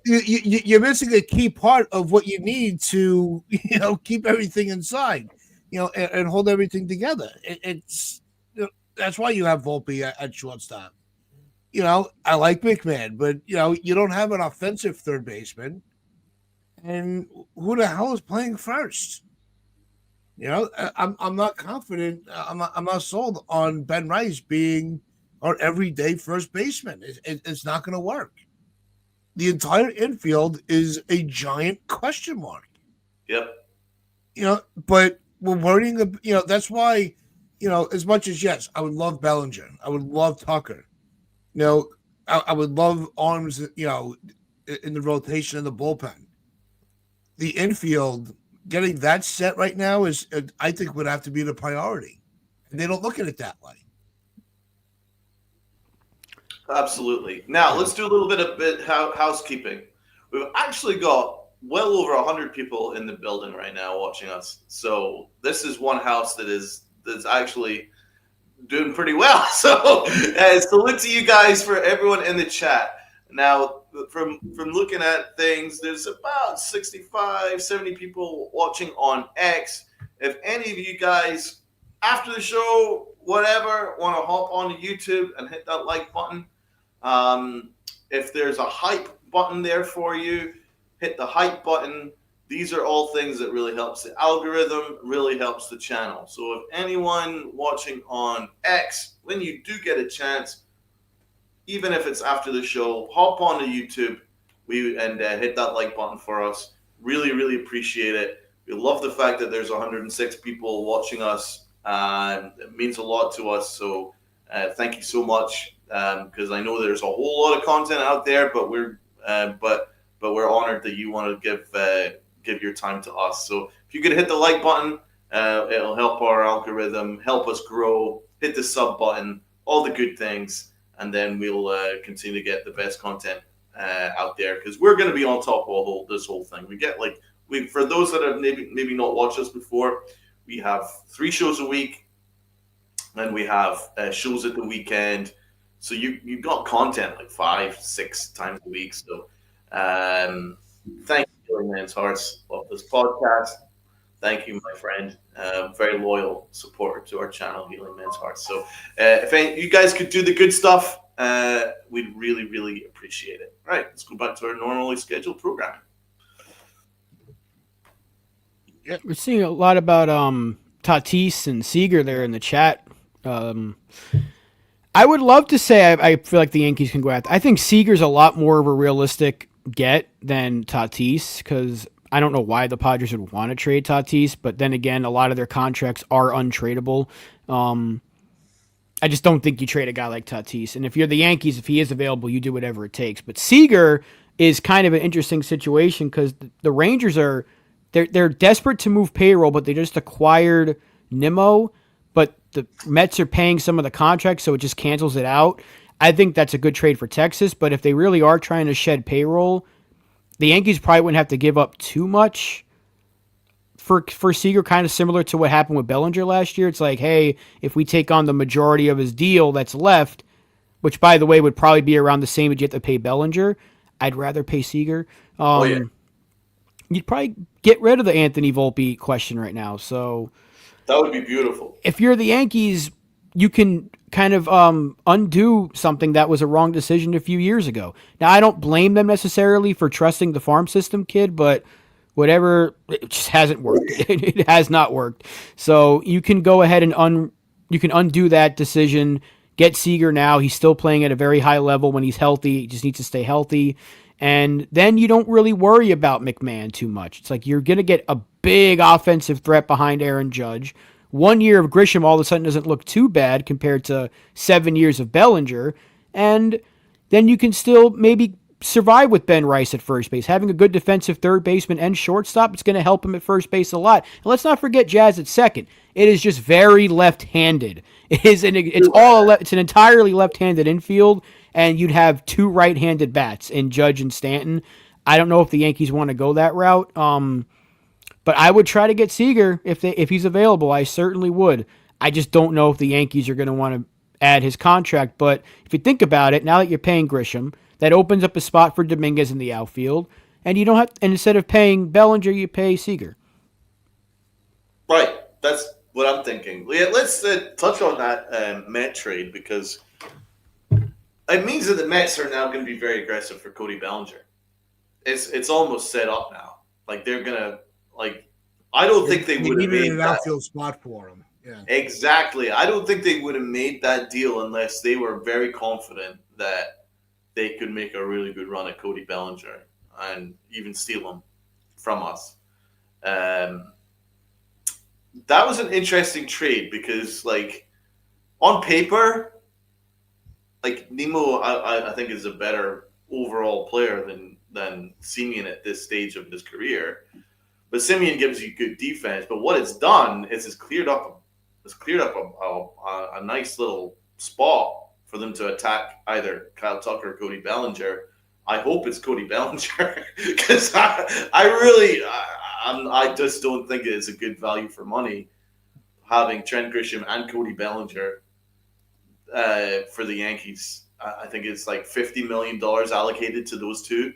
you're missing a key part of what you need to keep everything inside, and hold everything together. It's that's why you have Volpe at shortstop. I like McMahon, but you don't have an offensive third baseman, and who the hell is playing first? I'm not confident. I'm not sold on Ben Rice being our everyday first baseman. It's not going to work. The entire infield is a giant question mark. Yep. But we're worrying. That's why. As much as yes, I would love Bellinger. I would love Tucker. I would love arms. In the rotation in the bullpen. The infield getting that set right now is, I think, would have to be the priority, and they don't look at it that way. Absolutely. Now let's do a little bit of housekeeping. We've actually got well over 100 people in the building right now watching us. So this is one house that's actually doing pretty well. So salute to you guys, for everyone in the chat. Now, from looking at things, there's about 65, 70 people watching on X. If any of you guys, after the show, whatever, want to hop on YouTube and hit that like button. If there's a hype button there for you, hit the hype button. These are all things that really helps the algorithm, really helps the channel. So if anyone watching on X, when you do get a chance, even if it's after the show, hop on to YouTube and hit that like button for us. Really, really appreciate it. We love the fact that there's 106 people watching us. It means a lot to us. So thank you so much, because I know there's a whole lot of content out there, but we're honored that you want to give your time to us. So if you could hit the like button, it'll help our algorithm, help us grow. Hit the sub button, all the good things. And then we'll continue to get the best content out there, because we're going to be on top of this whole thing. For those that have maybe not watched us before, we have 3 shows a week, and we have shows at the weekend. So you've got content like 5-6 times a week. So thank you, Healing Men's Hearts, of this podcast. Thank you, my friend. Very loyal supporter to our channel, Healing Men's Hearts. So if you guys could do the good stuff, we'd really, really appreciate it. All right, let's go back to our normally scheduled programming. Yeah. We're seeing a lot about Tatis and Seager there in the chat. I would love to say I feel like the Yankees can go after. I think Seager's a lot more of a realistic get than Tatis, because I don't know why the Padres would want to trade Tatis, but then again, a lot of their contracts are untradeable. I just don't think you trade a guy like Tatis. And if you're the Yankees, if he is available, you do whatever it takes. But Seager is kind of an interesting situation, because the Rangers they're desperate to move payroll, but they just acquired Nimmo, but the Mets are paying some of the contracts, so it just cancels it out. I think that's a good trade for Texas, but if they really are trying to shed payroll, the Yankees probably wouldn't have to give up too much for Seager, kind of similar to what happened with Bellinger last year. It's like, hey, if we take on the majority of his deal that's left, which, by the way, would probably be around the same as you have to pay Bellinger, I'd rather pay Seager. You'd probably get rid of the Anthony Volpe question right now. So that would be beautiful. If you're the Yankees, you can kind of undo something that was a wrong decision a few years ago. Now, I don't blame them necessarily for trusting the farm system kid, but whatever, it just hasn't worked. It has not worked. So you can go ahead and you can undo that decision. Get Seager now. He's still playing at a very high level when he's healthy. He just needs to stay healthy. And then you don't really worry about McMahon too much. It's like you're going to get a big offensive threat behind Aaron Judge. 1 year of Grisham all of a sudden doesn't look too bad compared to 7 years of Bellinger. And then you can still maybe survive with Ben Rice at first base. Having a good defensive third baseman and shortstop, it's going to help him at first base a lot. And let's not forget Jazz at second. It is just very left-handed. It's an entirely left-handed infield, and you'd have 2 right-handed bats in Judge and Stanton. I don't know if the Yankees want to go that route. But I would try to get Seager if he's available. I certainly would. I just don't know if the Yankees are going to want to add his contract. But if you think about it, now that you're paying Grisham, That opens up a spot for Dominguez in the outfield, and you don't have. And instead of paying Bellinger, you pay Seager. Right. That's what I'm thinking. Yeah, let's touch on that Met trade because it means that the Mets are now going to be very aggressive for Cody Bellinger. It's almost set up now. Like they're gonna I don't think they would have made an outfield spot for him. Yeah. Exactly. I don't think they would have made that deal unless they were very confident that they could make a really good run at Cody Bellinger and even steal him from us. That was an interesting trade because, on paper, Nemo, I think is a better overall player than Semien at this stage of his career. But Semien gives you good defense. But what it's done is it's cleared up a nice little spot for them to attack either Kyle Tucker or Cody Bellinger. I hope it's Cody Bellinger because I just don't think it is a good value for money having Trent Grisham and Cody Bellinger for the Yankees. I think it's like $50 million allocated to those two.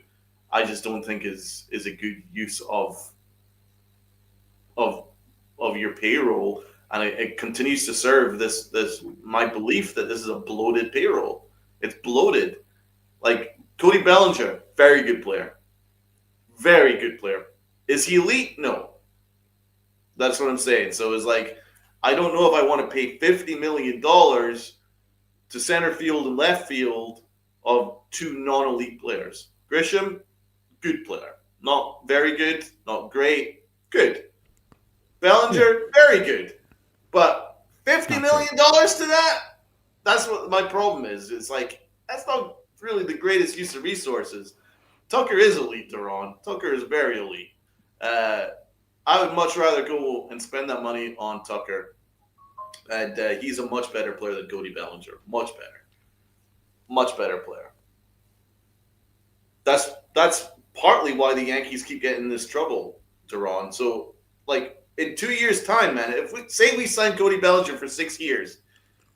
I just don't think is a good use of your payroll, and it continues to serve this my belief that this is a bloated payroll. It's bloated. Like Cody Bellinger, very good player. Very good player. Is he elite? No. That's what I'm saying. So it's like, I don't know if I want to pay $50 million to center field and left field of two non-elite players. Grisham, good player. Not very good, not great, good. Bellinger, very good. But $50 million to that? That's what my problem is. It's like, that's not really the greatest use of resources. Tucker is elite, Duran. Tucker is very elite. I would much rather go and spend that money on Tucker. And he's a much better player than Cody Bellinger. Much better. Much better player. That's partly why the Yankees keep getting in this trouble, Duran. So, in 2 years' time, man, if we sign Cody Bellinger for 6 years,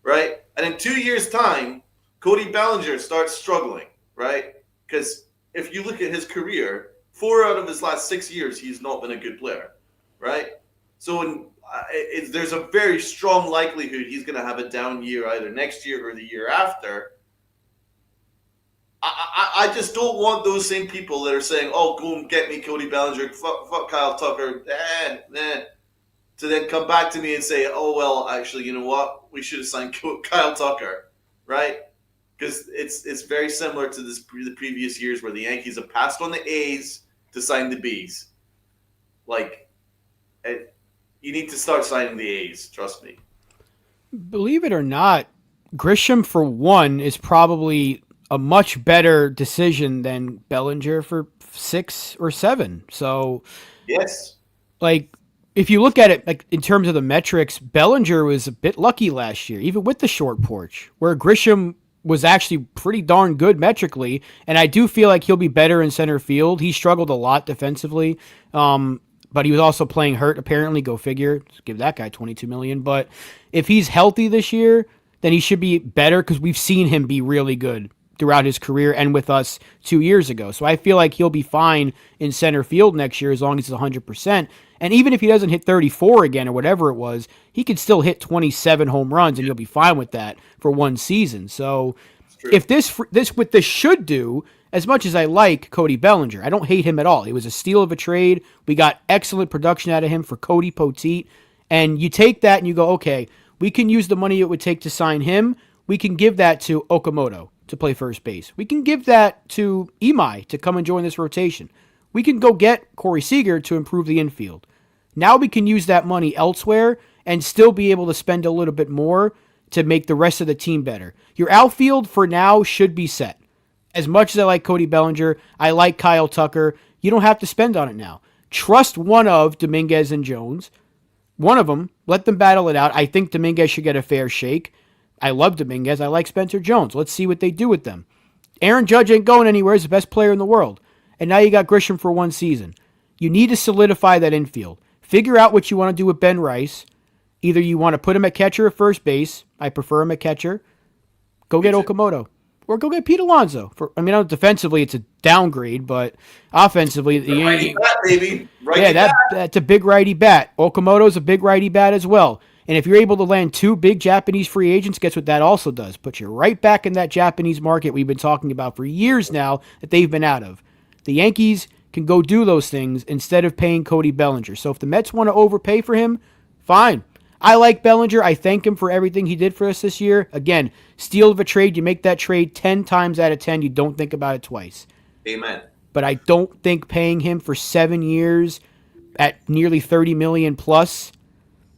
right? And in 2 years' time, Cody Bellinger starts struggling, right? Because if you look at his career, 4 out of his last 6 years, he's not been a good player, right? So there's a very strong likelihood he's going to have a down year either next year or the year after. I just don't want those same people that are saying, "Oh, go and get me Cody Bellinger, fuck Kyle Tucker," to then come back to me and say, "Oh, well, actually, you know what? We should have signed Kyle Tucker," right? Because it's very similar to the previous years where the Yankees have passed on the A's to sign the B's. You need to start signing the A's. Trust me. Believe it or not, Grisham for one is probably a much better decision than Bellinger for 6 or 7. So, yes, if you look at it in terms of the metrics, Bellinger was a bit lucky last year, even with the short porch, where Grisham was actually pretty darn good metrically, and I do feel like he'll be better in center field. He struggled a lot defensively, but he was also playing hurt, apparently. Go figure. Just give that guy $22 million. But if he's healthy this year, then he should be better because we've seen him be really good throughout his career and with us 2 years ago. So I feel like he'll be fine in center field next year as long as he's 100%. And even if he doesn't hit 34 again or whatever it was, he could still hit 27 home runs and you'll be fine with that for one season. So if this what this should do, as much as I like Cody Bellinger, I don't hate him at all. It was a steal of a trade. We got excellent production out of him for Cody Poteet. And you take that and you go, okay, we can use the money it would take to sign him. We can give that to Okamoto to play first base. We can give that to Imai to come and join this rotation. We can go get Corey Seager to improve the infield. Now we can use that money elsewhere and still be able to spend a little bit more to make the rest of the team better. Your outfield for now should be set. As much as I like Cody Bellinger, I like Kyle Tucker. You don't have to spend on it now. Trust one of Dominguez and Jones. One of them. Let them battle it out. I think Dominguez should get a fair shake. I love Dominguez. I like Spencer Jones. Let's see what they do with them. Aaron Judge ain't going anywhere. He's the best player in the world. And now you got Grisham for one season. You need to solidify that infield. Figure out what you want to do with Ben Rice. Either you want to put him at catcher or first base. I prefer him at catcher. Go get Okamoto. or go get Pete Alonso. Defensively it's a downgrade, but offensively the Righty bat, baby. that's a big righty bat. Okamoto's a big righty bat as well. And if you're able to land 2 big Japanese free agents, guess what that also does? Puts you right back in that Japanese market we've been talking about for years now that they've been out of. The Yankees can go do those things instead of paying Cody Bellinger. So if the Mets want to overpay for him, fine. I like Bellinger. I thank him for everything he did for us this year. Again, steal of a trade. You make that trade 10 times out of 10. You don't think about it twice. Amen. But I don't think paying him for 7 years at nearly $30 million plus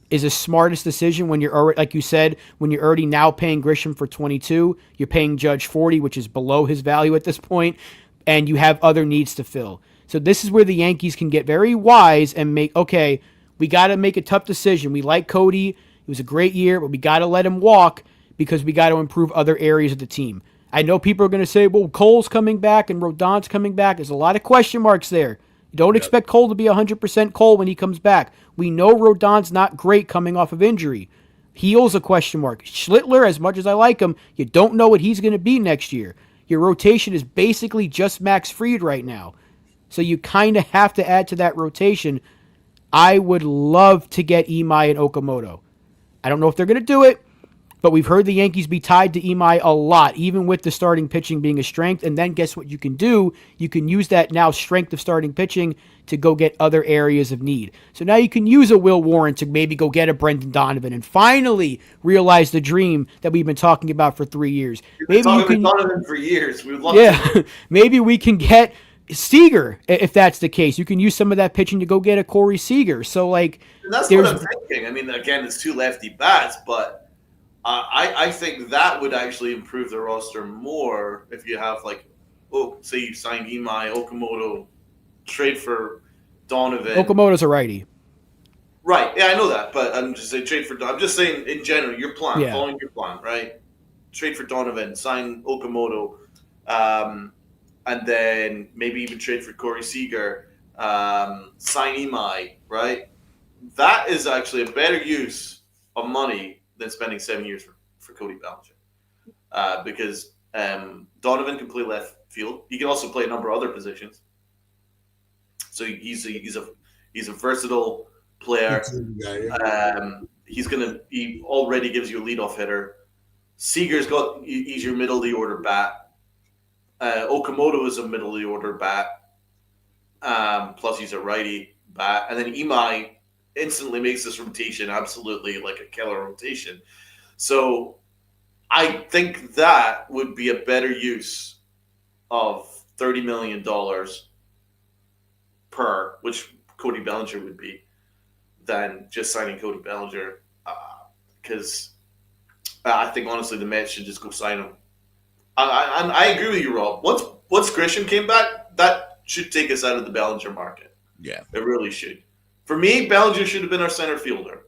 is the smartest decision when you're already, like you said, when you're already now paying Grisham for 22, you're paying Judge 40, which is below his value at this point, and you have other needs to fill. So this is where the Yankees can get very wise and make, okay, we got to make a tough decision. We like Cody. It was a great year, but we got to let him walk because we got to improve other areas of the team. I know people are going to say, well, Cole's coming back and Rodon's coming back. There's a lot of question marks there. You don't expect Cole to be 100% Cole when he comes back. We know Rodon's not great coming off of injury. Heel's a question mark. Schlittler, as much as I like him, you don't know what he's going to be next year. Your rotation is basically just Max Fried right now. So you kind of have to add to that rotation. I would love to get Imai and Okamoto. I don't know if they're going to do it, but we've heard the Yankees be tied to Imai a lot, even with the starting pitching being a strength. And then guess what you can do? You can use that now strength of starting pitching to go get other areas of need. So now you can use a Will Warren to maybe go get a Brendan Donovan and finally realize the dream that we've been talking about for 3 years. Maybe you can Donovan for years. We'd love to. Maybe we can get Seager, if that's the case. You can use some of that pitching to go get a Corey Seager. So, and that's what I'm thinking. Again, it's 2 lefty bats, but I think that would actually improve the roster more if you have, say you sign Imai, Okamoto, trade for Donovan. Okamoto's a righty. Right. Yeah, I know that, but I'm just saying trade for. I'm just saying in general, your plan, following your plan, right? Trade for Donovan, sign Okamoto. And then maybe even trade for Corey Seager, sign Imai, right? That is actually a better use of money than spending 7 years for Cody Bellinger. Because Donovan can play left field. He can also play a number of other positions. So he's a versatile player. He already gives you a leadoff hitter. He's your middle of the order bat. Okamoto is a middle of the order bat. Plus he's a righty bat. And then Imai instantly makes this rotation absolutely like a killer rotation. So I think that would be a better use of $30 million per, which Cody Bellinger would be, than just signing Cody Bellinger. Because I think, honestly, the Mets should just go sign him. I agree with you, Rob. Once Grisham came back, that should take us out of the Bellinger market. Yeah. It really should. For me, Bellinger should have been our center fielder.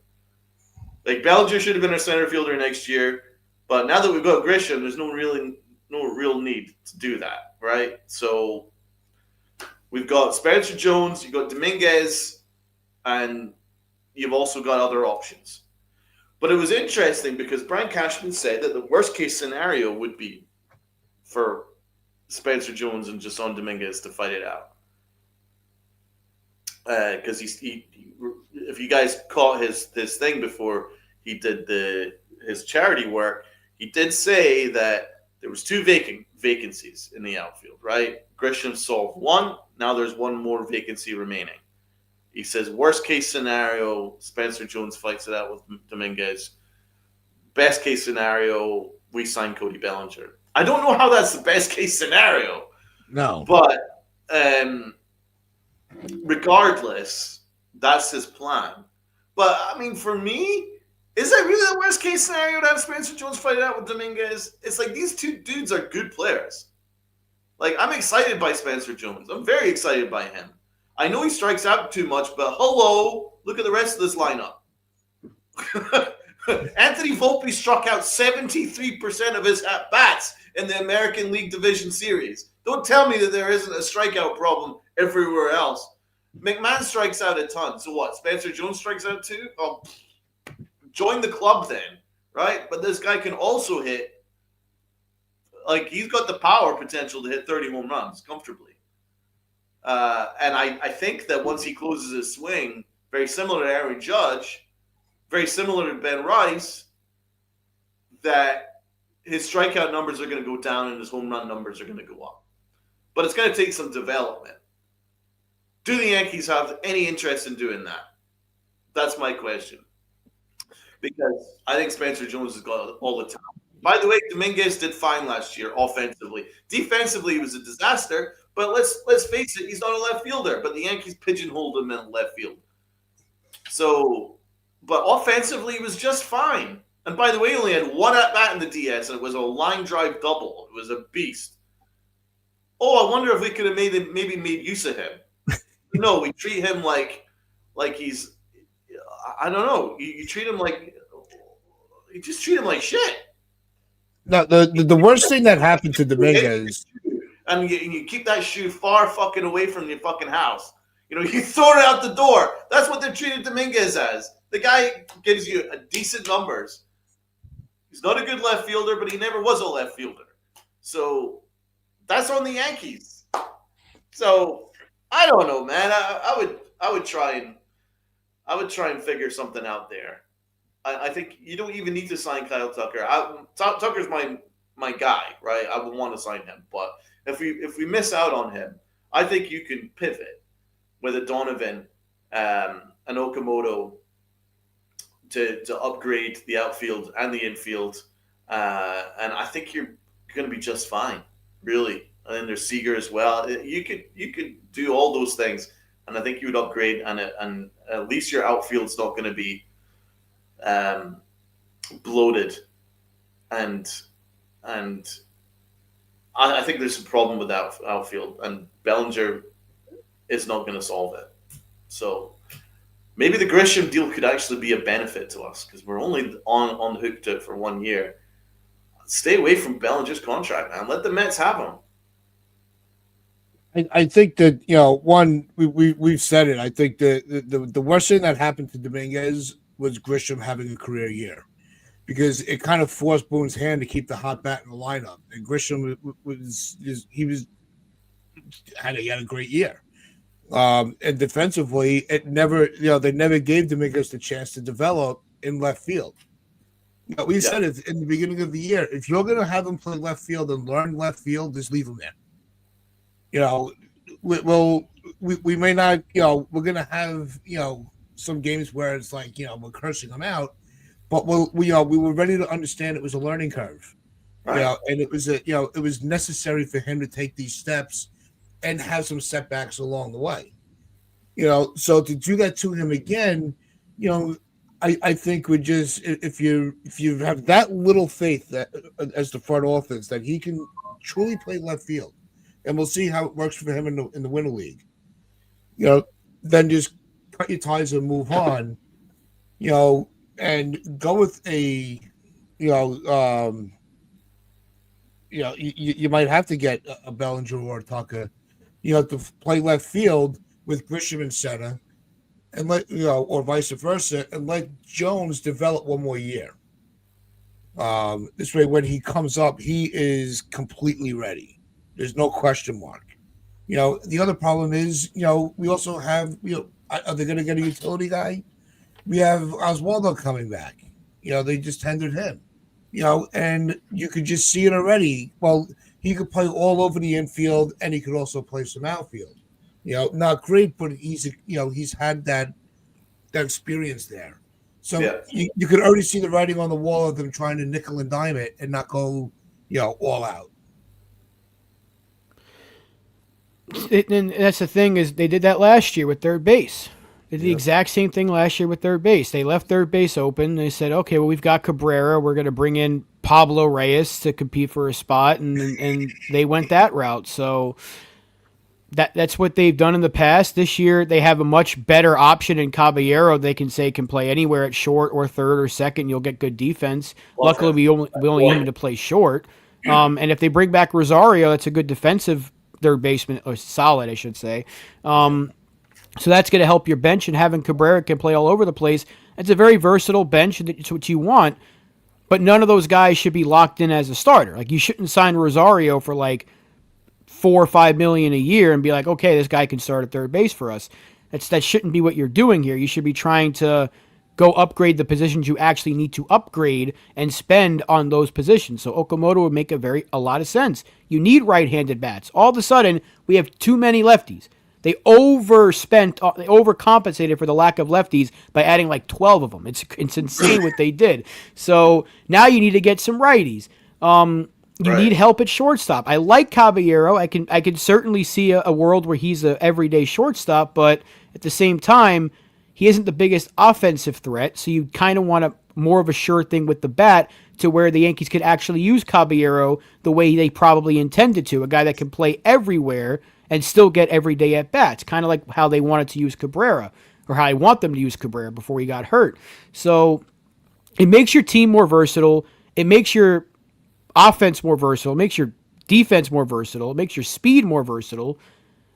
Bellinger should have been our center fielder next year. But now that we've got Grisham, there's no real need to do that, right? So we've got Spencer Jones, you've got Dominguez, and you've also got other options. But it was interesting because Brian Cashman said that the worst case scenario would be for Spencer Jones and Jason Dominguez to fight it out. Because if you guys caught his thing before he did his charity work, he did say that there was 2 vacancies in the outfield, right? Grisham solved one. Now there's one more vacancy remaining. He says worst case scenario, Spencer Jones fights it out with Dominguez. Best case scenario, we sign Cody Bellinger. I don't know how that's the best case scenario. No. But regardless, that's his plan. But, for me, is that really the worst case scenario to have Spencer Jones fight it out with Dominguez? It's like these 2 dudes are good players. I'm excited by Spencer Jones. I'm very excited by him. I know he strikes out too much, but hello, look at the rest of this lineup. Anthony Volpe struck out 73% of his at-bats in the American League Division Series. Don't tell me that there isn't a strikeout problem everywhere else. McMahon strikes out a ton. So what? Spencer Jones strikes out too? Oh, join the club then, right? But this guy can also hit like he's got the power potential to hit 30 home runs comfortably. And I think that once he closes his swing, very similar to Aaron Judge, very similar to Ben Rice, that his strikeout numbers are going to go down and his home run numbers are going to go up. But it's going to take some development. Do the Yankees have any interest in doing that? That's my question. Because I think Spencer Jones has got all the time. By the way, Dominguez did fine last year offensively. Defensively, he was a disaster. But let's face it, he's not a left fielder. But the Yankees pigeonholed him in left field. So, but offensively, he was just fine. And by the way, he only had one at bat in the DS, and it was a line drive double. It was a beast. Oh, I wonder if we could have maybe made use of him. No, we treat him like he's. I don't know. You treat him like you just treat him like shit. No, the worst thing that happened to Dominguez, and you keep that shoe far fucking away from your fucking house. You know, you throw it out the door. That's what they're treating Dominguez as. The guy gives you a decent numbers. He's not a good left fielder, but he never was a left fielder. So that's on the Yankees. So I don't know, man. I would try and figure something out there. I think you don't even need to sign Kyle Tucker. Tucker's my guy, right? I would want to sign him, but if we miss out on him, I think you can pivot with a Donovan, an Okamoto to upgrade the outfield and the infield, and I think you're going to be just fine, really. And then there's Seager as well. You could do all those things, and I think you would upgrade, and at least your outfield's not going to be bloated, and I think there's a problem with that outfield, and Bellinger is not going to solve it. So maybe the Grisham deal could actually be a benefit to us because we're only on the hook to it for 1 year. Stay away from Bellinger's contract, man. Let the Mets have him. I think that we've said it. I think the worst thing that happened to Dominguez was Grisham having a career year, because it kind of forced Boone's hand to keep the hot bat in the lineup. And Grisham had a great year. And defensively, they never gave Dominguez the chance to develop in left field. We said it in the beginning of the year. If you're going to have him play left field and learn left field, just leave him there. We may not, we're going to have, some games where it's like, we're cursing him out, but we were ready to understand it was a learning curve, right. And it was it was necessary for him to take these steps and have some setbacks along the way, so to do that to him again, I think we just, if you have that little faith that as the front office that he can truly play left field, and we'll see how it works for him in the Winter League, then just cut your ties and move on, and go with a, you might have to get a Bellinger or a Tucker, to play left field with Grisham in center, and or vice versa, and let Jones develop 1 more year. This way, when he comes up, he is completely ready. There's no question mark. The other problem is, we also have, are they going to get a utility guy? We have Oswaldo coming back. They just tendered him. And you could just see it already. Well, he could play all over the infield, and he could also play some outfield. Not great, but he's had that experience there. So you could already see the writing on the wall of them trying to nickel and dime it and not go, all out. And that's the thing, is they did that last year with third base. They did the exact same thing last year with third base. They left third base open. They said, okay, well, we've got Cabrera. We're going to bring in Pablo Reyes to compete for a spot, and they went that route. So that's what they've done in the past. This year, they have a much better option in Caballero. They can play anywhere at short or third or second. You'll get good defense. Luckily, we only need him to play short. And if they bring back Rosario, that's a good defensive third baseman, or solid, I should say. So that's going to help your bench, and having Cabrera can play all over the place. It's a very versatile bench. It's what you want. but none of those guys should be locked in as a starter. Like, you shouldn't sign Rosario for like $4 or $5 million a year and be like, okay, this guy can start at third base for us. That shouldn't be what you're doing here. You should be trying to go upgrade the positions you actually need to upgrade and spend on those positions. So Okamoto would make a lot of sense. You need right-handed bats. All of a sudden, we have too many lefties. They overcompensated for the lack of lefties by adding like 12 of them. It's insane what they did. So now you need to get some righties. You need help at shortstop. I like Caballero. I can certainly see a world where he's an everyday shortstop, but at the same time, he isn't the biggest offensive threat, so you kind of want more of a sure thing with the bat to where the Yankees could actually use Caballero the way they probably intended to, a guy that can play everywhere and still get everyday at-bats, kind of like how they wanted to use Cabrera, or how I want them to use Cabrera before he got hurt. So it makes your team more versatile. It makes your offense more versatile. It makes your defense more versatile. It makes your speed more versatile.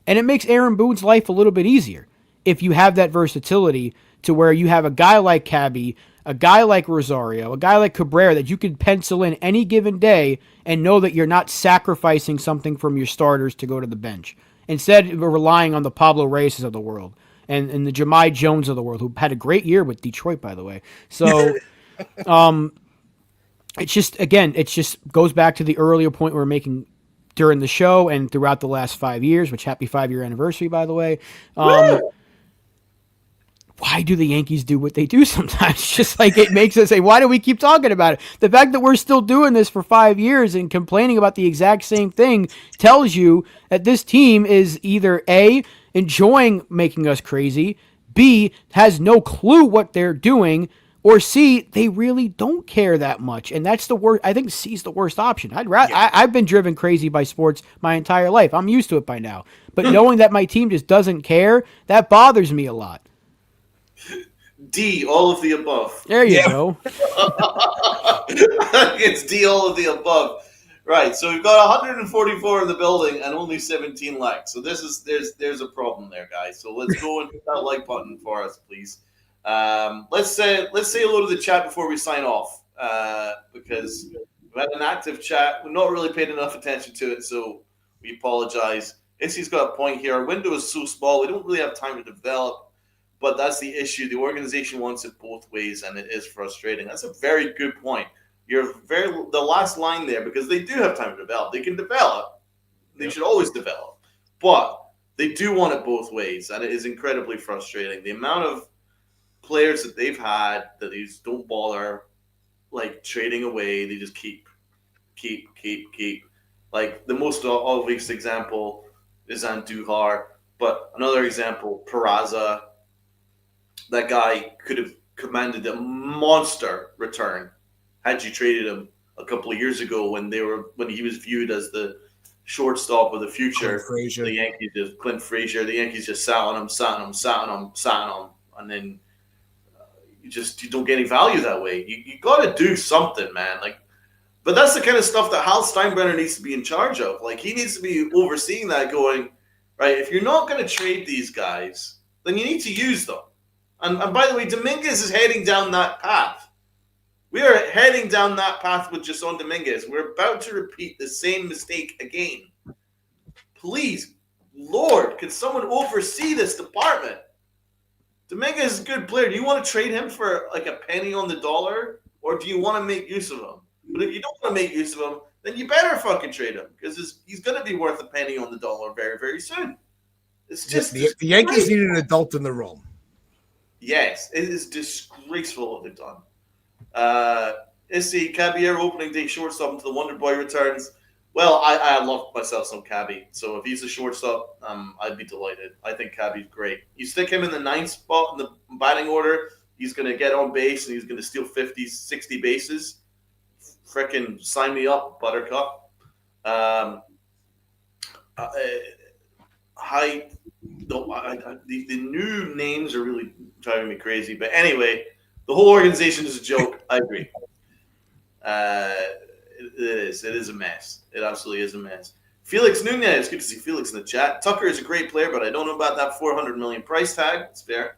And it makes Aaron Boone's life a little bit easier if you have that versatility to where you have a guy like Cabby, a guy like Rosario, a guy like Cabrera that you can pencil in any given day and know that you're not sacrificing something from your starters to go to the bench. Instead of relying on the Pablo Reyes of the world and the Jahmai Jones of the world, who had a great year with Detroit, by the way. So it just goes back to the earlier point we were making during the show and throughout the last 5 years, which happy 5-year anniversary, by the way. Why do the Yankees do what they do sometimes? Just like it makes us say, why do we keep talking about it? The fact that we're still doing this for 5 years and complaining about the exact same thing tells you that this team is either A, enjoying making us crazy, B, has no clue what they're doing, or C, they really don't care that much. And that's the worst. I think C's the worst option. I've been driven crazy by sports my entire life. I'm used to it by now. But knowing that my team just doesn't care, that bothers me a lot. D, all of the above. There you go. It's D, all of the above. Right, so we've got 144 in the building and only 17 likes. So there's a problem there, guys. So let's go and hit that like button for us, please. Let's say hello to the chat before we sign off, because we've had an active chat. We've not really paid enough attention to it, so we apologize. Issy's got a point here. Our window is so small, we don't really have time to develop. But that's the issue. The organization wants it both ways, and it is frustrating. That's a very good point. The last line there, because they do have time to develop. They can develop. They should always develop. But they do want it both ways, and it is incredibly frustrating. The amount of players that they've had that they just don't bother, like, trading away. They just keep. Like, the most obvious example is Andujar, but another example, Peraza. That guy could have commanded a monster return had you traded him a couple of years ago when he was viewed as the shortstop of the future. The Yankees just Clint Frazier. The Yankees just sat on him, and then you don't get any value that way. You got to do something, man. But that's the kind of stuff that Hal Steinbrenner needs to be in charge of. Like, he needs to be overseeing that, going, right, if you're not going to trade these guys, then you need to use them. And by the way, Dominguez is heading down that path. We are heading down that path with Jason Dominguez. We're about to repeat the same mistake again. Please, Lord, can someone oversee this department? Dominguez is a good player. Do you want to trade him for like a penny on the dollar? Or do you want to make use of him? But if you don't want to make use of him, then you better fucking trade him, because he's going to be worth a penny on the dollar very, very soon. It's just the Yankees need an adult in the room. Yes, it is disgraceful what they've done. Issy, Caballero opening day shortstop until the Wonder Boy returns. Well, I love myself some Cabby, so if he's a shortstop, I'd be delighted. I think Cabby's great. You stick him in the 9th spot in the batting order, he's going to get on base and he's going to steal 50, 60 bases. Frickin' sign me up, Buttercup. The new names are really driving me crazy. But anyway, the whole organization is a joke. I agree. It is a mess. It absolutely is a mess. Felix Nunez, good to see Felix in the chat. Tucker is a great player, but I don't know about that $400 million price tag. It's fair.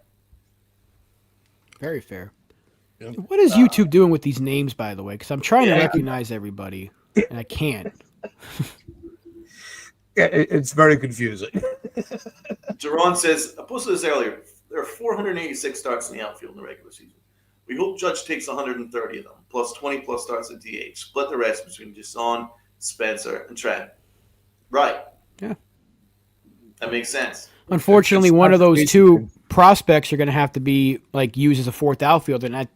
Very fair. What is YouTube doing with these names, by the way? Because I'm trying to Yeah. recognize everybody, and I can't. Yeah, it's very confusing. Jerron says, I posted this earlier. There are 486 starts in the outfield in the regular season. We hope Judge takes 130 of them, plus 20 plus starts at DH. Split the rest between Jason, Spencer, and Trent. Right. Yeah. That makes sense. Unfortunately, one of those two prospects are going to have to be like used as a fourth outfielder, and I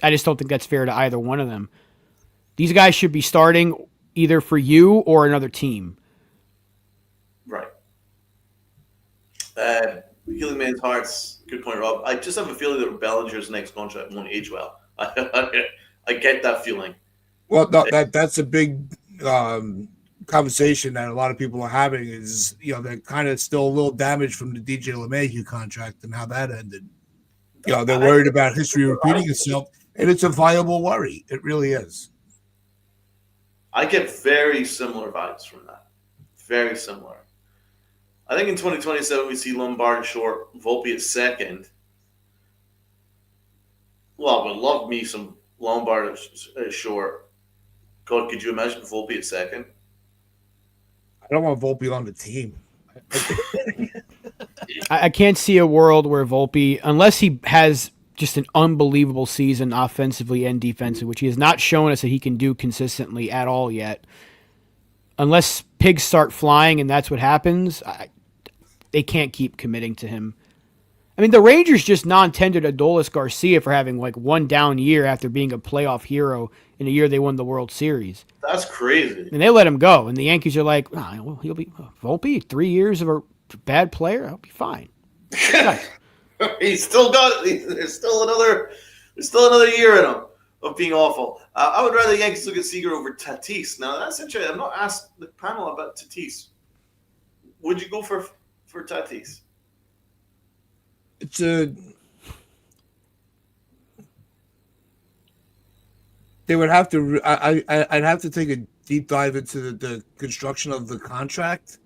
just don't think that's fair to either one of them. These guys should be starting either for you or another team. Right. Healing Man's Hearts, good point, Rob. I just have a feeling that Bellinger's next contract won't age well. I get that feeling. Well, no, that's a big conversation that a lot of people are having is, they're kind of still a little damaged from the DJ LeMahieu contract and how that ended. They're worried about history repeating itself, and it's a viable worry. It really is. I get very similar vibes from that. Very similar. I think in 2027 we see Lombard short, Volpe at second. Well, I would love me some Lombard short. God, could you imagine Volpe at second? I don't want Volpe on the team. I can't see a world where Volpe, unless he has just an unbelievable season offensively and defensively, which he has not shown us that he can do consistently at all yet. Unless pigs start flying and that's what happens, they can't keep committing to him. I mean, the Rangers just non-tendered Adolis Garcia for having like one down year after being a playoff hero in a year they won the World Series. That's crazy. And they let him go. And the Yankees are like, well, he'll be Volpe, 3 years of a bad player, he'll be fine. He's still got. There's still another year in him of being awful. I would rather the Yankees look at Seager over Tatis. Now that's interesting. I've not asked the panel about Tatis. Would you go for Tatis? They would have to. I'd have to take a deep dive into the construction of the contract.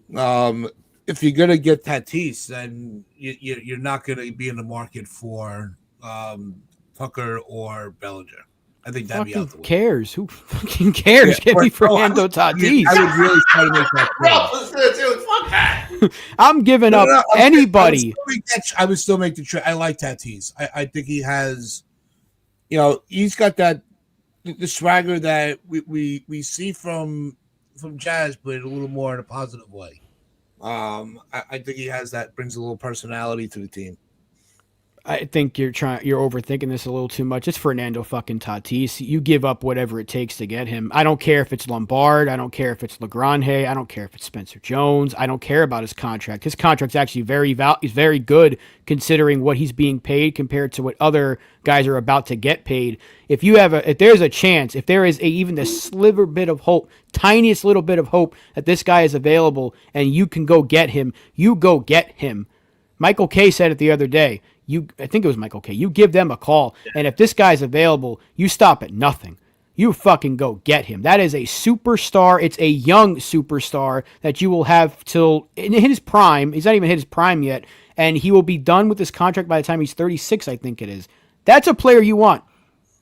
If you're gonna get Tatis, then you're not gonna be in the market for Tucker or Bellinger. I think that'd be out the way. Cares? Who fucking cares? Get me Fernando Tatis. I would really try to make that clear. I'm giving up anybody. I would still make the trade. I like Tatis. I think he has, he's got that the swagger that we see from Jazz, but a little more in a positive way. I think he has that, brings a little personality to the team. I think you're overthinking this a little too much. It's Fernando fucking Tatis. You give up whatever it takes to get him. I don't care if it's Lombard. I don't care if it's Legrande. I don't care if it's Spencer Jones. I don't care about his contract. His contract's actually he's very good considering what he's being paid compared to what other guys are about to get paid. If there's a chance, if there is even the sliver bit of hope, tiniest little bit of hope that this guy is available and you can go get him, you go get him. Michael Kay said it the other day. I think it was Michael Kay. You give them a call, and if this guy's available, you stop at nothing. You fucking go get him. That is a superstar. It's a young superstar that you will have till in his prime. He's not even hit his prime yet, and he will be done with his contract by the time he's 36, I think it is. That's a player you want.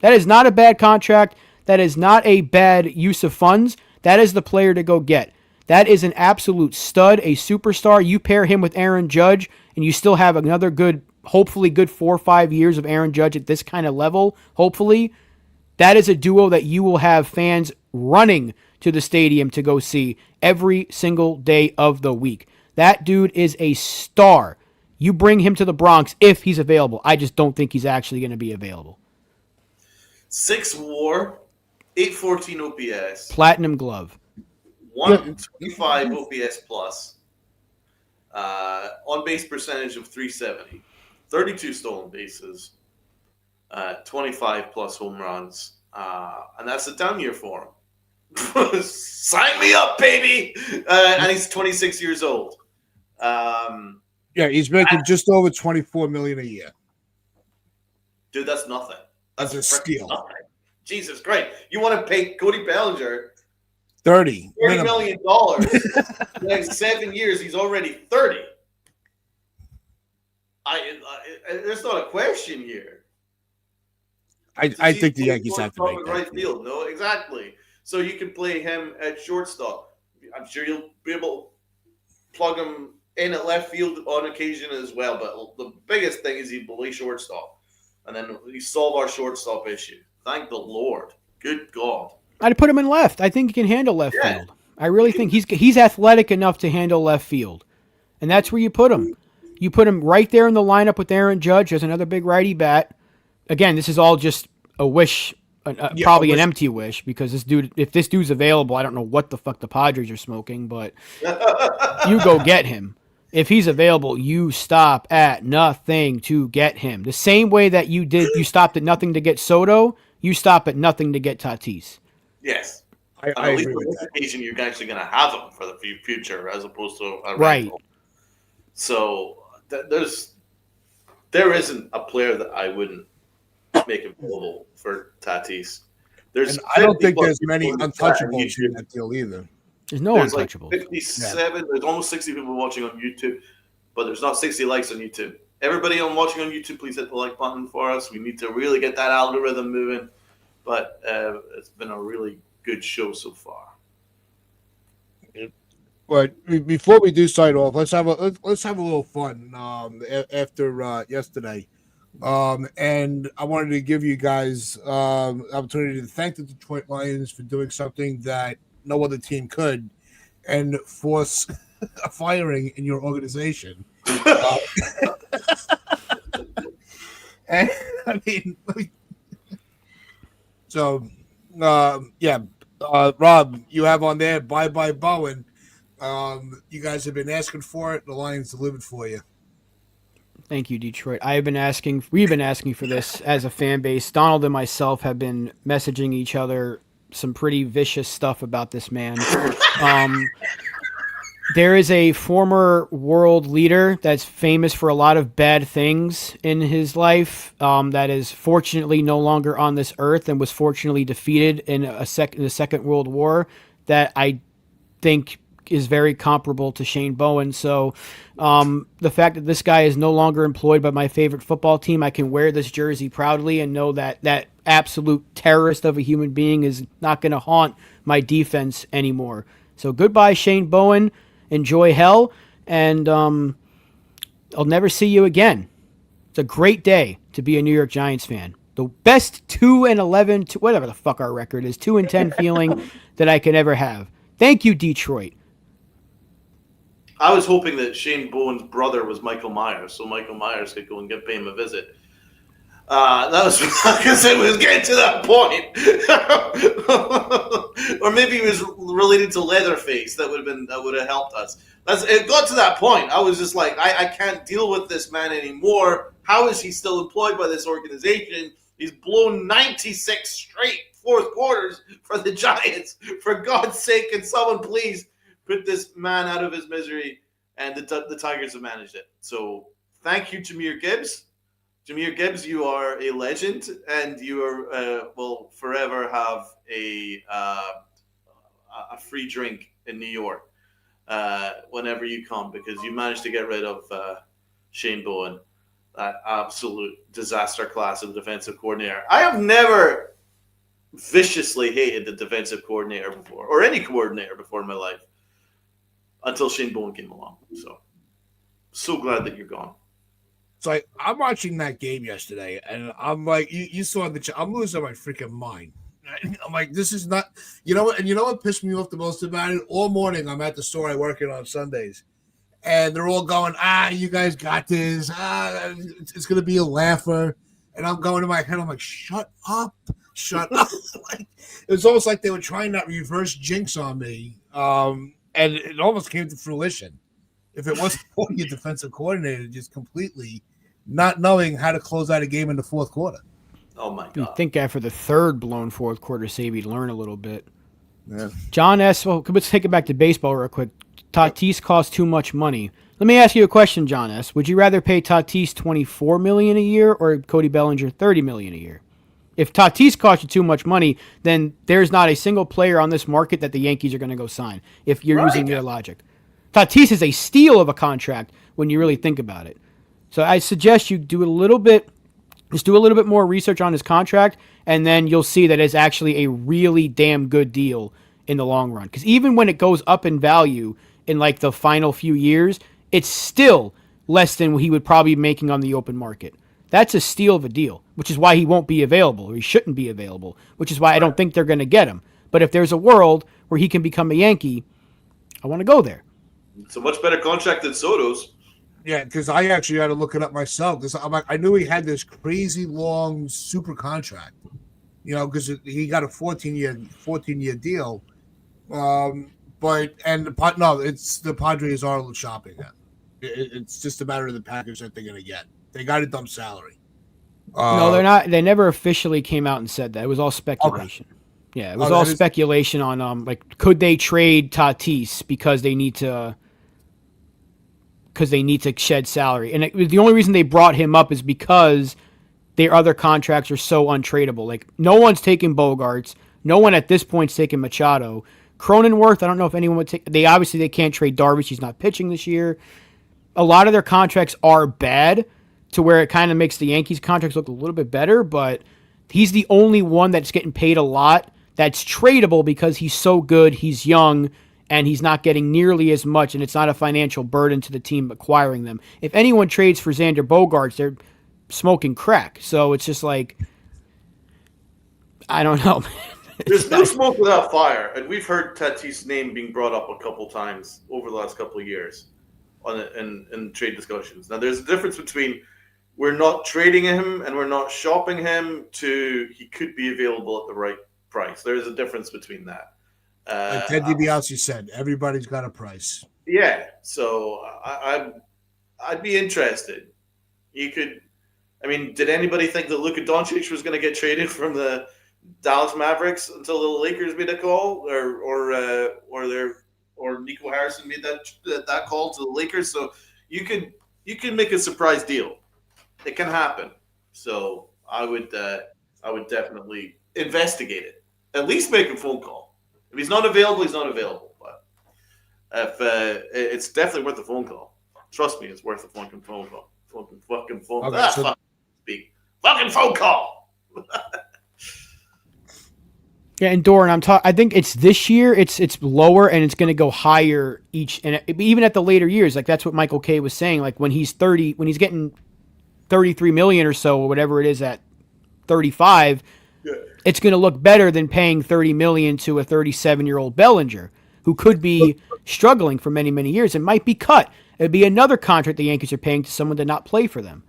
That is not a bad contract. That is not a bad use of funds. That is the player to go get. That is an absolute stud, a superstar. You pair him with Aaron Judge, and you still have another hopefully good 4 or 5 years of Aaron Judge at this kind of level. Hopefully, that is a duo that you will have fans running to the stadium to go see every single day of the week. That dude is a star. You bring him to the Bronx if he's available. I just don't think he's actually going to be available. 6 WAR, 814 OPS, Platinum glove, 125 OPS plus, on base percentage of 370. 32 stolen bases, 25 plus home runs, and that's a down year for him. Sign me up, baby! And he's 26 years old. He's making just over $24 million a year. Dude, that's nothing. That's a steal. Nothing. Jesus Christ. You want to pay Cody Bellinger $30 million. The next 7 years, he's already 30. There's not a question here. I think the Yankees have to make in that right deal. field. No, exactly. So you can play him at shortstop. I'm sure you'll be able to plug him in at left field on occasion as well. But the biggest thing is he play shortstop, and then we solve our shortstop issue. Thank the Lord. Good God. I'd put him in left. I think he can handle left Yeah. field. I really think he's athletic enough to handle left field, and that's where you put him. You put him right there in the lineup with Aaron Judge as another big righty bat. Again, this is all just a wish, probably an empty wish, because if this dude's available, I don't know what the fuck the Padres are smoking, but you go get him. If he's available, you stop at nothing to get him. The same way that you stopped at nothing to get Soto, you stop at nothing to get Tatis. Yes. I at least agree on with this that. occasion, you're actually going to have him for the future as opposed to a Right. rental. So there isn't a player that I wouldn't make available for Tatis. And I don't think 50 there's many people untouchables in that deal either. There's no There's untouchables. like 57. There's almost 60 people watching on YouTube, but there's not 60 likes on YouTube. Everybody watching on YouTube, please hit the like button for us. We need to really get that algorithm moving. But it's been a really good show so far. But before we do sign off, let's have a little fun after yesterday. And I wanted to give you guys the opportunity to thank the Detroit Lions for doing something that no other team could, and force a firing in your organization. And I mean, so Rob, you have on there bye Bowen. You guys have been asking for it. The Lions delivered for you. Thank you, Detroit. We've been asking for this as a fan base. Donald and myself have been messaging each other some pretty vicious stuff about this man. There is a former world leader that's famous for a lot of bad things in his life, that is fortunately no longer on this earth and was fortunately defeated in the Second World War, that I think is very comparable to Shane Bowen. So the fact that this guy is no longer employed by my favorite football team, I can wear this jersey proudly and know that that absolute terrorist of a human being is not going to haunt my defense anymore. So goodbye, Shane Bowen. Enjoy hell, and I'll never see you again. It's a great day to be a New York Giants fan. The best 2-11, whatever the fuck our record is, 2-10 feeling that I could ever have. Thank you, Detroit. I was hoping that Shane Bowen's brother was Michael Myers, so Michael Myers could go and pay him a visit. That was because it was getting to that point. Or maybe he was related to Leatherface. That would have helped us. It got to that point. I was just like, I can't deal with this man anymore. How is he still employed by this organization? He's blown 96 straight fourth quarters for the Giants. For God's sake, can someone please put this man out of his misery? And the Tigers have managed it. So thank you, Jahmyr Gibbs. Jahmyr Gibbs, you are a legend, and you will forever have a free drink in New York whenever you come, because you managed to get rid of Shane Bowen, that absolute disaster class of defensive coordinator. I have never viciously hated the defensive coordinator before, or any coordinator before in my life, until Shane Bowen came along. So glad that you're gone. So I'm watching that game yesterday, and I'm like, you saw I'm losing my freaking mind. I'm like, this is not, you know what? And you know what pissed me off the most about it? All morning, I'm at the store I work in on Sundays, and they're all going, you guys got this. It's going to be a laugher. And I'm going to my head, I'm like, shut up. Like, it was almost like they were trying that reverse jinx on me. And it almost came to fruition. If it wasn't for your defensive coordinator just completely not knowing how to close out a game in the fourth quarter. Oh, my God. You think after the third blown fourth quarter save, he'd learn a little bit. Yeah. John S., well, let's take it back to baseball real quick. Tatis costs too much money. Let me ask you a question, John S. Would you rather pay Tatis $24 million a year or Cody Bellinger $30 million a year? If Tatis costs you too much money, then there's not a single player on this market that the Yankees are going to go sign, if you're using your logic. Tatis is a steal of a contract when you really think about it. So I suggest you do a little bit Just do a little bit more research on his contract, and then you'll see that it's actually a really damn good deal in the long run. Because even when it goes up in value in like the final few years, it's still less than he would probably be making on the open market. That's a steal of a deal, which is why he won't be available, or he shouldn't be available, which is why I don't think they're going to get him. But if there's a world where he can become a Yankee, I want to go there. It's a much better contract than Soto's. Yeah, because I actually had to look it up myself. Because I knew he had this crazy long super contract, because he got a 14-year deal. It's the Padres are shopping him. It's just a matter of the package that they're going to get. They got a dump salary. No, they're not. They never officially came out and said that. It was all speculation. Okay. Yeah, it was all speculation on could they trade Tatis because they need to shed salary. And the only reason they brought him up is because their other contracts are so untradeable. Like, no one's taking Bogarts. No one at this point's taking Machado. Cronenworth, I don't know if anyone would take. They can't trade Darvish. He's not pitching this year. A lot of their contracts are bad to where it kind of makes the Yankees contracts look a little bit better, but he's the only one that's getting paid a lot that's tradable because he's so good, he's young, and he's not getting nearly as much, and it's not a financial burden to the team acquiring them. If anyone trades for Xander Bogaerts, they're smoking crack. So it's just like, I don't know. There's no smoke without fire, and we've heard Tatis' name being brought up a couple times over the last couple of years in trade discussions. Now, there's a difference between we're not trading him and we're not shopping him to he could be available at the right price. There is a difference between that. Like Ted DiBiase said, everybody's got a price. Yeah, so I'd be interested. You could, did anybody think that Luka Doncic was going to get traded from the Dallas Mavericks until the Lakers made a call, or Nico Harrison made that call to the Lakers? So you can make a surprise deal. It can happen. So I would definitely investigate it. At least make a phone call. If he's not available, he's not available. But if it's definitely worth a phone call. Trust me, it's worth a fucking phone call. Fucking phone call. Okay, Fucking phone call. Yeah, and Doran, I think it's this year. It's lower, and it's going to go higher each. And even at the later years, like that's what Michael Kay was saying. Like when he's getting $33 million or so, or whatever it is at 35, it's going to look better than paying $30 million to a 37-year-old Bellinger who could be struggling for many, many years and might be cut. It'd be another contract the Yankees are paying to someone to not play for them.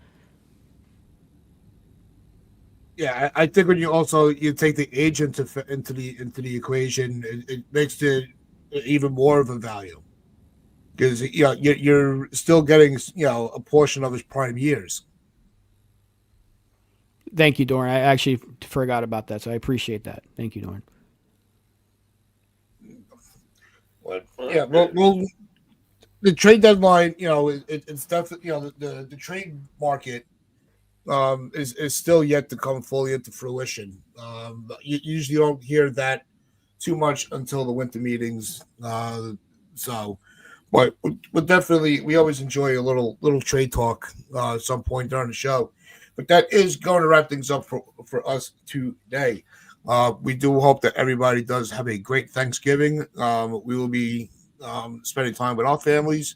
Yeah, I think when you take the age into the equation, it makes it even more of a value because you're still getting a portion of his prime years. Thank you, Doran. I actually forgot about that, so I appreciate that. Thank you, Doran. Yeah, well, the trade deadline, it's definitely the trade market. Is still yet to come fully into fruition. You usually don't hear that too much until the winter meetings. But definitely, we always enjoy a little trade talk at some point during the show. But that is going to wrap things up for us today. We do hope that everybody does have a great Thanksgiving. We will be spending time with our families,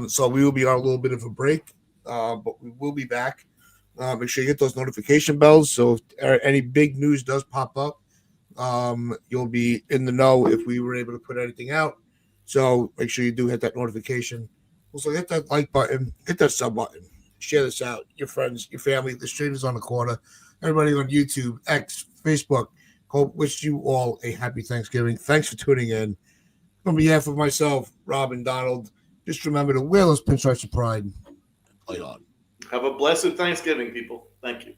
so we will be on a little bit of a break, but we will be back. Make sure you hit those notification bells. So if any big news does pop up, you'll be in the know if we were able to put anything out. So make sure you do hit that notification. Also, hit that like button, hit that sub button, share this out. Your friends, your family, the streamers on the corner, everybody on YouTube, X, Facebook. Hope wish you all a happy Thanksgiving. Thanks for tuning in. On behalf of myself, Rob, and Donald, just remember to wear those pinstripes of pride. Play on. Have a blessed Thanksgiving, people. Thank you.